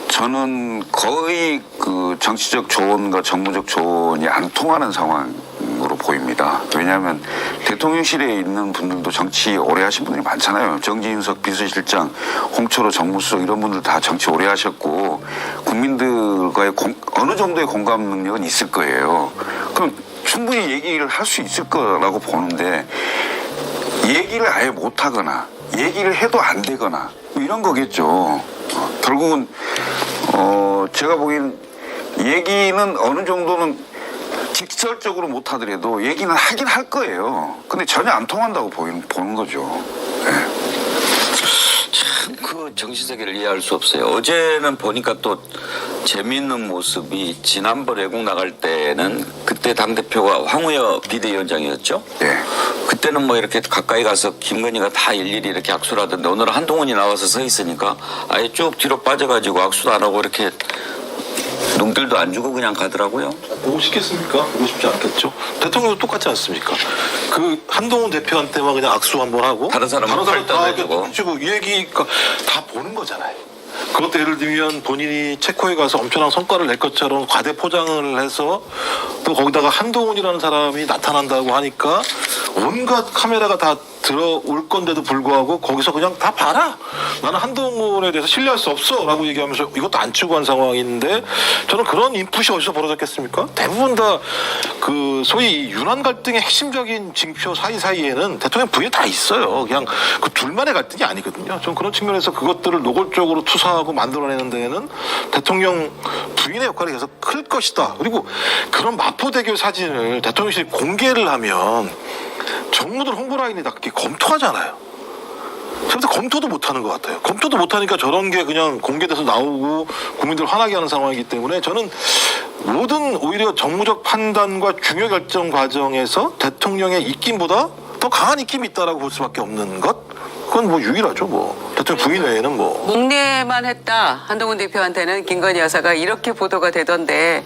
저는 거의 그 정치적 조언과 정무적 조언이 안 통하는 상황으로 보입니다. 왜냐하면 대통령실에 있는 분들도 정치 오래 하신 분들이 많잖아요. 정진석 비서실장, 홍철호 정무수석 이런 분들 다 정치 오래 하셨고 국민들과의 어느 정도의 공감 능력은 있을 거예요. 그럼 충분히 얘기를 할 수 있을 거라고 보는데 얘기를 아예 못하거나 얘기를 해도 안 되거나 뭐 이런 거겠죠. 결국은 제가 보기엔 얘기는 어느 정도는 직설적으로 못하더라도 얘기는 하긴 할 거예요. 근데 전혀 안 통한다고 보는 거죠. 네. 그 정신세계를 이해할 수 없어요. 어제는 보니까 또 재미있는 모습이 지난번 외국 나갈 때는 그때 당대표가 황우여 비대위원장이었죠. 네. 그때는 뭐 이렇게 가까이 가서 김건희가 다 일일이 이렇게 악수를 하던데 오늘은 한동훈이 나와서 서 있으니까 아예 쭉 뒤로 빠져가지고 악수도 안 하고 이렇게 눈길도 안 주고 그냥 가더라고요. 보고 싶겠습니까? 보고 싶지 않겠죠. 대통령도 똑같지 않습니까? 그 한동훈 대표한테만 그냥 악수 한번 하고 다른 사람은 팔 다 해주고. 해주고 이 얘기가 다 보는 거잖아요. 그것도 예를 들면 본인이 체코에 가서 엄청난 성과를 낼 것처럼 과대 포장을 해서 또 거기다가 한동훈이라는 사람이 나타난다고 하니까 온갖 카메라가 다 들어올 건데도 불구하고 거기서 그냥 다 봐라. 나는 한동훈에 대해서 신뢰할 수 없어 라고 얘기하면서 이것도 안 치고 한 상황인데 저는 그런 인풋이 어디서 벌어졌겠습니까? 대부분 다 그 소위 윤한 갈등의 핵심적인 징표 사이사이에는 대통령 부인이 다 있어요. 그냥 그 둘만의 갈등이 아니거든요. 저는 그런 측면에서 그것들을 노골적으로 투사하고 만들어내는 데에는 대통령 부인의 역할이 계속 클 것이다. 그리고 그런 마포대교 사진을 대통령실이 공개를 하면 정무들 홍보라인이 다 그렇게 검토하잖아요. 그래서 검토도 못하는 것 같아요. 검토도 못하니까 저런 게 그냥 공개돼서 나오고 국민들 화나게 하는 상황이기 때문에 저는 모든 오히려 정무적 판단과 중요 결정 과정에서 대통령의 입김보다 더 강한 입김이 있다라고 볼 수밖에 없는 것. 그건 뭐 유일하죠. 뭐 대통령 부인 외에는 뭐. 목례만 했다. 한동훈 대표한테는 김건희 여사가 이렇게 보도가 되던데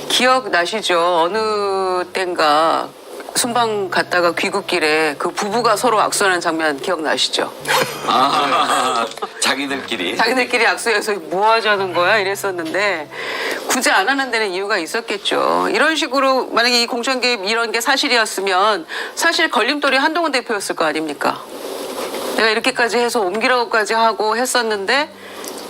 기억나시죠? 어느 땐가 순방 갔다가 귀국길에 그 부부가 서로 악수하는 장면 기억나시죠? 자기들끼리 악수해서 뭐 하자는 거야 이랬었는데 굳이 안 하는 데는 이유가 있었겠죠. 이런 식으로 만약에 이 공천 개입 이런 게 사실이었으면 사실 걸림돌이 한동훈 대표였을 거 아닙니까? 내가 이렇게까지 해서 옮기라고까지 하고 했었는데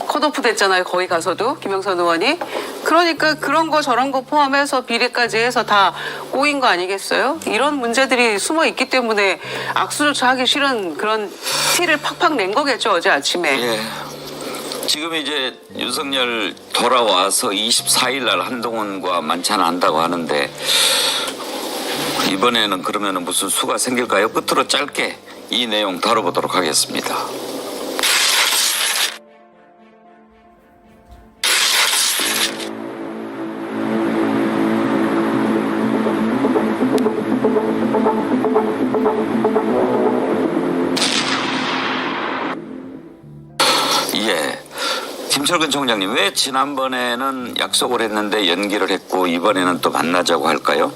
컷오프 됐잖아요. 거기 가서도 김영선 의원이. 그러니까 그런 거 저런 거 포함해서 비리까지 해서 다 꼬인 거 아니겠어요? 이런 문제들이 숨어 있기 때문에 악수조차 하기 싫은 그런 티를 팍팍 낸 거겠죠. 어제 아침에. 예. 지금 이제 윤석열 돌아와서 24일 날 한동훈과 만찬한다고 하는데 이번에는 그러면 무슨 수가 생길까요? 끝으로 짧게 이 내용 다뤄보도록 하겠습니다. 예. 김철근 총장님, 왜 지난번에는 약속을 했는데 연기를 했고 이번에는 또 만나자고 할까요?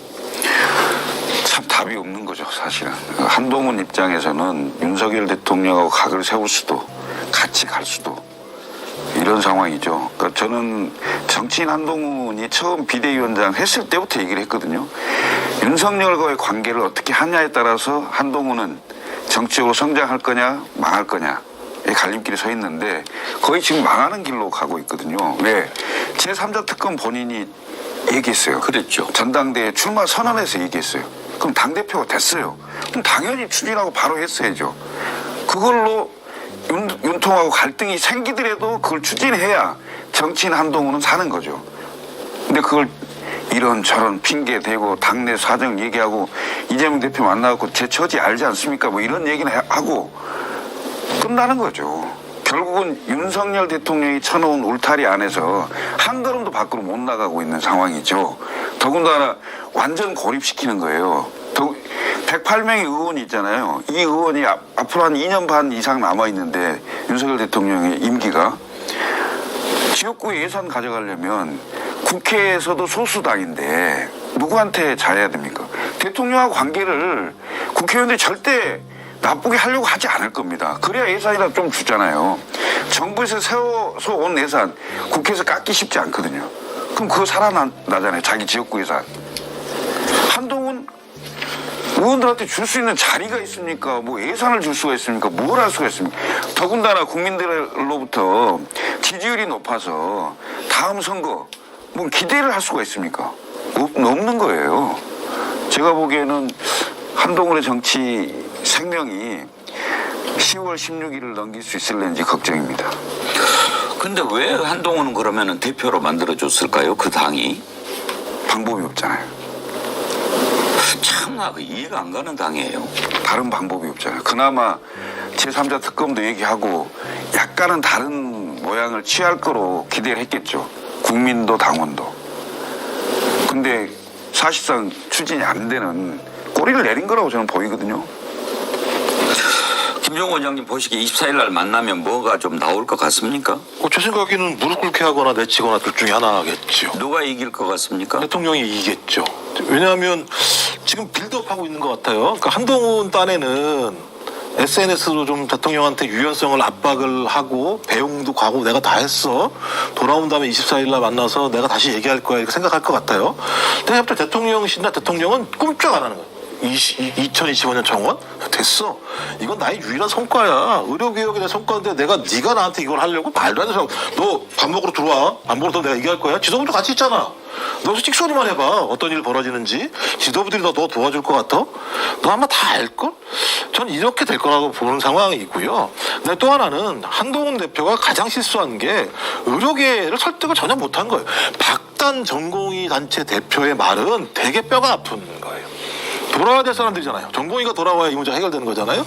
참 답이 없는 거죠, 사실은. 한동훈 입장에서는 윤석열 대통령하고 각을 세울 수도 같이 갈 수도 이런 상황이죠. 그러니까 저는 정치인 한동훈이 처음 비대위원장 했을 때부터 얘기를 했거든요. 윤석열과의 관계를 어떻게 하냐에 따라서 한동훈은 정치적으로 성장할 거냐 망할 거냐 갈림길에 서 있는데 거의 지금 망하는 길로 가고 있거든요. 왜? 제3자 특검 본인이 얘기했어요. 그랬죠. 전당대회 출마 선언해서 얘기했어요. 그럼 당대표가 됐어요. 그럼 당연히 추진하고 바로 했어야죠. 그걸로 윤통하고 갈등이 생기더라도 그걸 추진해야 정치인 한동훈은 사는 거죠. 근데 그걸 이런저런 핑계 대고 당내 사정 얘기하고 이재명 대표 만나고 제 처지 알지 않습니까? 뭐 이런 얘기는 하고 끝나는 거죠. 결국은 윤석열 대통령이 쳐놓은 울타리 안에서 한 걸음도 밖으로 못 나가고 있는 상황이죠. 더군다나 완전 고립시키는 거예요. 108명의 의원이 있잖아요. 이 의원이 앞으로 한 2년 반 이상 남아있는데 윤석열 대통령의 임기가 지역구 예산 가져가려면 국회에서도 소수당인데 누구한테 잘해야 됩니까? 대통령하고 관계를 국회의원들이 절대 나쁘게 하려고 하지 않을 겁니다. 그래야 예산이라도 좀 주잖아요. 정부에서 세워서 온 예산 국회에서 깎기 쉽지 않거든요. 그럼 그거 살아나잖아요. 자기 지역구 예산. 한동훈 의원들한테 줄 수 있는 자리가 있습니까? 뭐 예산을 줄 수가 있습니까? 뭘 할 수가 있습니까? 더군다나 국민들로부터 지지율이 높아서 다음 선거 뭐 기대를 할 수가 있습니까? 없는 거예요. 제가 보기에는 한동훈의 정치 생명이 10월 16일을 넘길 수 있을는지 걱정입니다. 근데 왜 한동훈은 그러면은 대표로 만들어줬을까요? 그 당이? 방법이 없잖아요. 참나 그 이해가 안 가는 당이에요. 다른 방법이 없잖아요. 그나마 제3자 특검도 얘기하고 약간은 다른 모양을 취할 거로 기대를 했겠죠. 국민도 당원도. 근데 사실상 추진이 안 되는 꼬리를 내린 거라고 저는 보이거든요. 김종호 원장님 보시기에 24일 날 만나면 뭐가 좀 나올 것 같습니까? 제 생각에는 무릎 꿇게 하거나 내치거나 둘 중에 하나겠죠. 누가 이길 것 같습니까? 대통령이 이기겠죠. 왜냐하면 지금 빌드업하고 있는 것 같아요. 그러니까 한동훈 딴에는 SNS로 좀 대통령한테 유연성을 압박을 하고 배웅도 가고 내가 다 했어. 돌아온 다음에 24일 날 만나서 내가 다시 얘기할 거야 이렇게 생각할 것 같아요. 근데 갑자기 대통령이신다 대통령은 꿈쩍 안 하는 거예요. 2025년 정원? 됐어. 이건 나의 유일한 성과야. 의료개혁의 내 성과인데 네가 나한테 이걸 하려고? 말도 안 돼서 너 밥 먹으러 들어와. 안 먹으러 내가 얘기할 거야. 지도부도 같이 있잖아. 너 찍소리만 해봐. 어떤 일이 벌어지는지. 지도부들이 너 도와줄 것 같아? 너 아마 다 알걸? 전 이렇게 될 거라고 보는 상황이고요. 근데 또 하나는 한동훈 대표가 가장 실수한 게 의료계를 설득을 전혀 못한 거예요. 박단 전공의 단체 대표의 말은 되게 뼈가 아픈 거예요. 돌아와야 될 사람들이잖아요. 전공의가 돌아와야 이 문제 해결되는 거잖아요.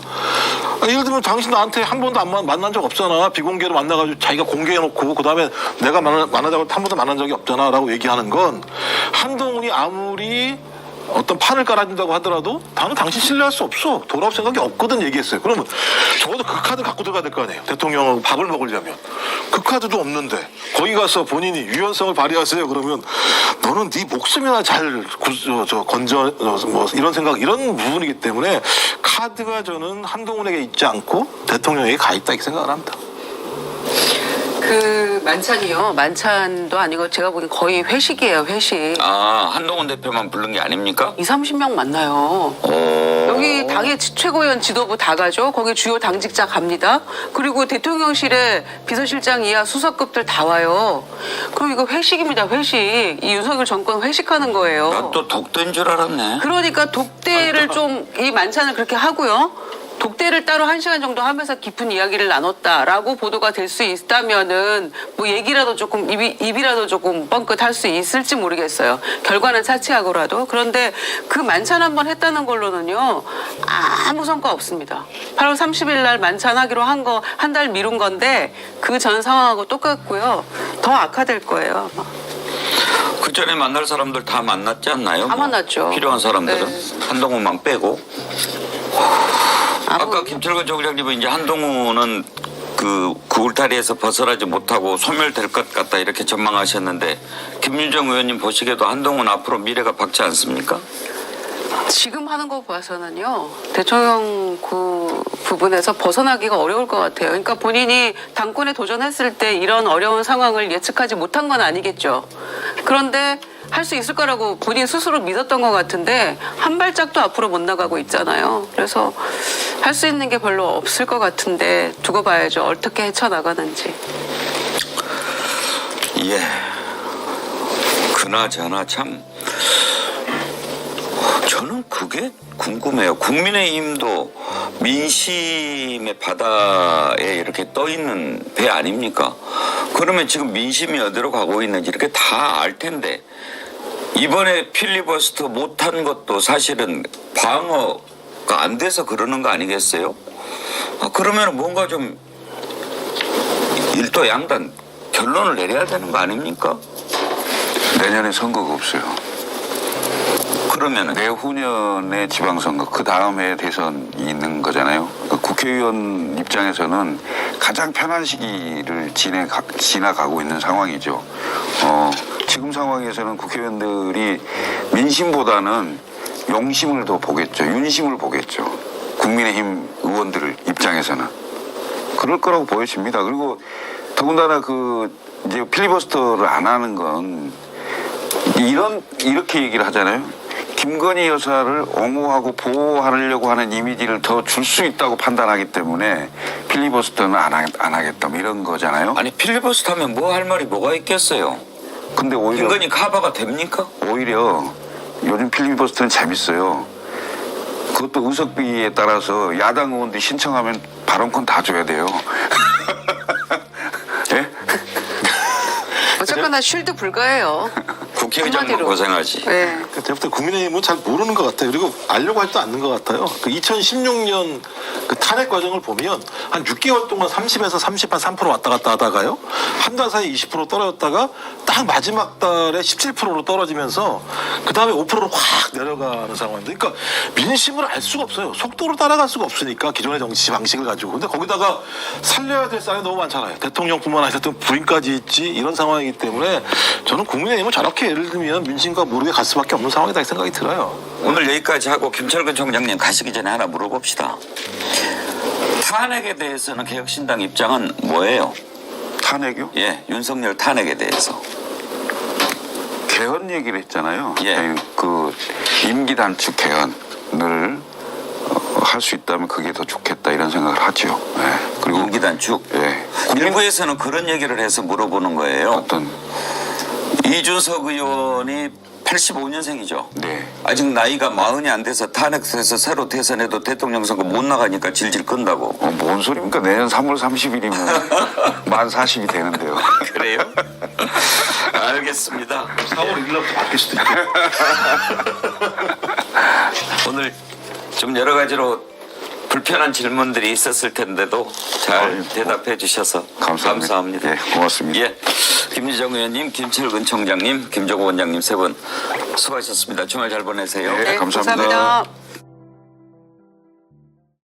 예를 들면 당신 나한테 한 번도 만난 적 없잖아. 비공개로 만나가지고 자기가 공개해놓고 그 다음에 내가 만나자고 한 번도 만난 적이 없잖아 라고 얘기하는 건 한동훈이 아무리 어떤 판을 깔아준다고 하더라도 나는 당신 신뢰할 수 없어. 돌아올 생각이 없거든 얘기했어요. 그러면 적어도 그 카드 갖고 들어가야 될 거 아니에요. 대통령하고 밥을 먹으려면. 그 카드도 없는데 거기 가서 본인이 유연성을 발휘하세요. 그러면 너는 네 목숨이나 잘 건져 뭐 이런 생각 이런 부분이기 때문에 카드가 저는 한동훈에게 있지 않고 대통령에게 가 있다 이렇게 생각을 합니다. 그 만찬이요. 만찬도 아니고 제가 보기엔 거의 회식이에요. 회식. 아, 한동훈 대표만 부른 게 아닙니까? 20-30명 만나요. 여기 당의 최고위원 지도부 다 가죠. 거기 주요 당직자 갑니다. 그리고 대통령실에 비서실장 이하 수석급들 다 와요. 그럼 이거 회식입니다. 회식. 이 윤석열 정권 회식하는 거예요. 난 또 독대인 줄 알았네. 그러니까 독대를 좀 이 만찬을 그렇게 하고요. 독대를 따로 1시간 정도 하면서 깊은 이야기를 나눴다라고 보도가 될 수 있다면은 뭐 얘기라도 조금 입이라도 조금 뻥끗할 수 있을지 모르겠어요. 결과는 차치하고라도. 그런데 그 만찬 한번 했다는 걸로는요 아무 성과 없습니다. 8월 30일 날 만찬하기로 한 거 한 달 미룬 건데 그 전 상황하고 똑같고요. 더 악화될 거예요. 아마. 그 전에 만날 사람들 다 만났지 않나요? 다 만났죠. 필요한 사람들은 네. 한동훈만 빼고. 아까 김철근 총장님은 이제 한동훈은 그 울타리에서 벗어나지 못하고 소멸될 것 같다 이렇게 전망하셨는데 김윤정 의원님 보시기에도 한동훈 앞으로 미래가 밝지 않습니까? 지금 하는 거 봐서는요 대통령 그 부분에서 벗어나기가 어려울 것 같아요. 그러니까 본인이 당권에 도전했을 때 이런 어려운 상황을 예측하지 못한 건 아니겠죠. 그런데 할 수 있을 거라고 본인 스스로 믿었던 것 같은데 한 발짝도 앞으로 못 나가고 있잖아요. 그래서 할 수 있는 게 별로 없을 것 같은데 두고 봐야죠. 어떻게 헤쳐나가는지. 예. 그나저나 참 저는 그게 궁금해요. 국민의힘도 민심의 바다에 이렇게 떠 있는 배 아닙니까? 그러면 지금 민심이 어디로 가고 있는지 이렇게 다 알 텐데 이번에 필리버스터 못한 것도 사실은 방어가 안 돼서 그러는 거 아니겠어요? 그러면 뭔가 좀 일도 양단 결론을 내려야 되는 거 아닙니까? 내년에 선거가 없어요. 그러면은 내후년에 지방선거, 그 다음에 대선이 있는 거잖아요. 그러니까 국회의원 입장에서는 가장 편한 시기를 지나가고 있는 상황이죠. 지금 상황에서는 국회의원들이 민심보다는 용심을 더 보겠죠. 윤심을 보겠죠. 국민의힘 의원들 입장에서는. 그럴 거라고 보여집니다. 그리고 더군다나 이제 필리버스터를 안 하는 건 이렇게 얘기를 하잖아요. 김건희 여사를 옹호하고 보호하려고 하는 이미지를 더 줄 수 있다고 판단하기 때문에 필리버스터는 안 하겠다 뭐 이런 거잖아요. 아니 필리버스터 하면 뭐 할 말이 뭐가 있겠어요. 근데 오히려 김건희 커버가 됩니까? 오히려 요즘 필리버스터는 재밌어요. 그것도 의석비에 따라서 야당 의원들이 신청하면 발언권 다 줘야 돼요. 예? 어쨌거나 쉴드 불가해요. 국회의장만 한마디로. 고생하지. 네. 제가 볼 때 국민의힘은 잘 모르는 것 같아요. 그리고 알려고 하지도 않는 것 같아요. 그 2016년 그 탄핵 과정을 보면 한 6개월 동안 30에서 3 왔다 갔다 하다가요. 한 달 사이 20% 떨어졌다가 딱 마지막 달에 17%로 떨어지면서 그 다음에 5%로 확 내려가는 상황인데, 그러니까 민심을 알 수가 없어요. 속도를 따라갈 수가 없으니까 기존의 정치 방식을 가지고. 근데 거기다가 살려야 될 사람이 너무 많잖아요. 대통령뿐만 아니라 부인까지 있지, 이런 상황이기 때문에 저는 국민의힘은 저렇게 예를 들면 민심과 모르게 갈 수밖에 없는 상황이다, 이 생각이 들어요. 오늘 여기까지 하고 김철근 총장님 가시기 전에 하나 물어봅시다. 탄핵에 대해서는 개혁신당 입장은 뭐예요? 탄핵이요? 예, 윤석열 탄핵에 대해서. 개헌 얘기를 했잖아요. 예. 그 임기 단축 개헌을 할 수 있다면 그게 더 좋겠다 이런 생각을 하죠. 예. 그리고 임기 단축. 예. 일부에서는 그런 얘기를 해서 물어보는 거예요. 어떤 이준석 의원이 85년생이죠. 네. 아직 나이가 40이 안 돼서 탄핵해서 새로 대선해도 대통령 선거 못 나가니까 질질 끈다고. 뭔 소리입니까? 내년 3월 30일이면 만 40이 되는데요. 그래요? 알겠습니다. 4월 1일부터 바뀔 수도 있고. 오늘 좀 여러 가지로 불편한 질문들이 있었을 텐데도 잘 대답해 주셔서 감사합니다. 예, 고맙습니다. 예, 김유정 의원님, 김철근 총장님, 김종호 원장님 세 분 수고하셨습니다. 주말 잘 보내세요. 네, 감사합니다. 감사합니다.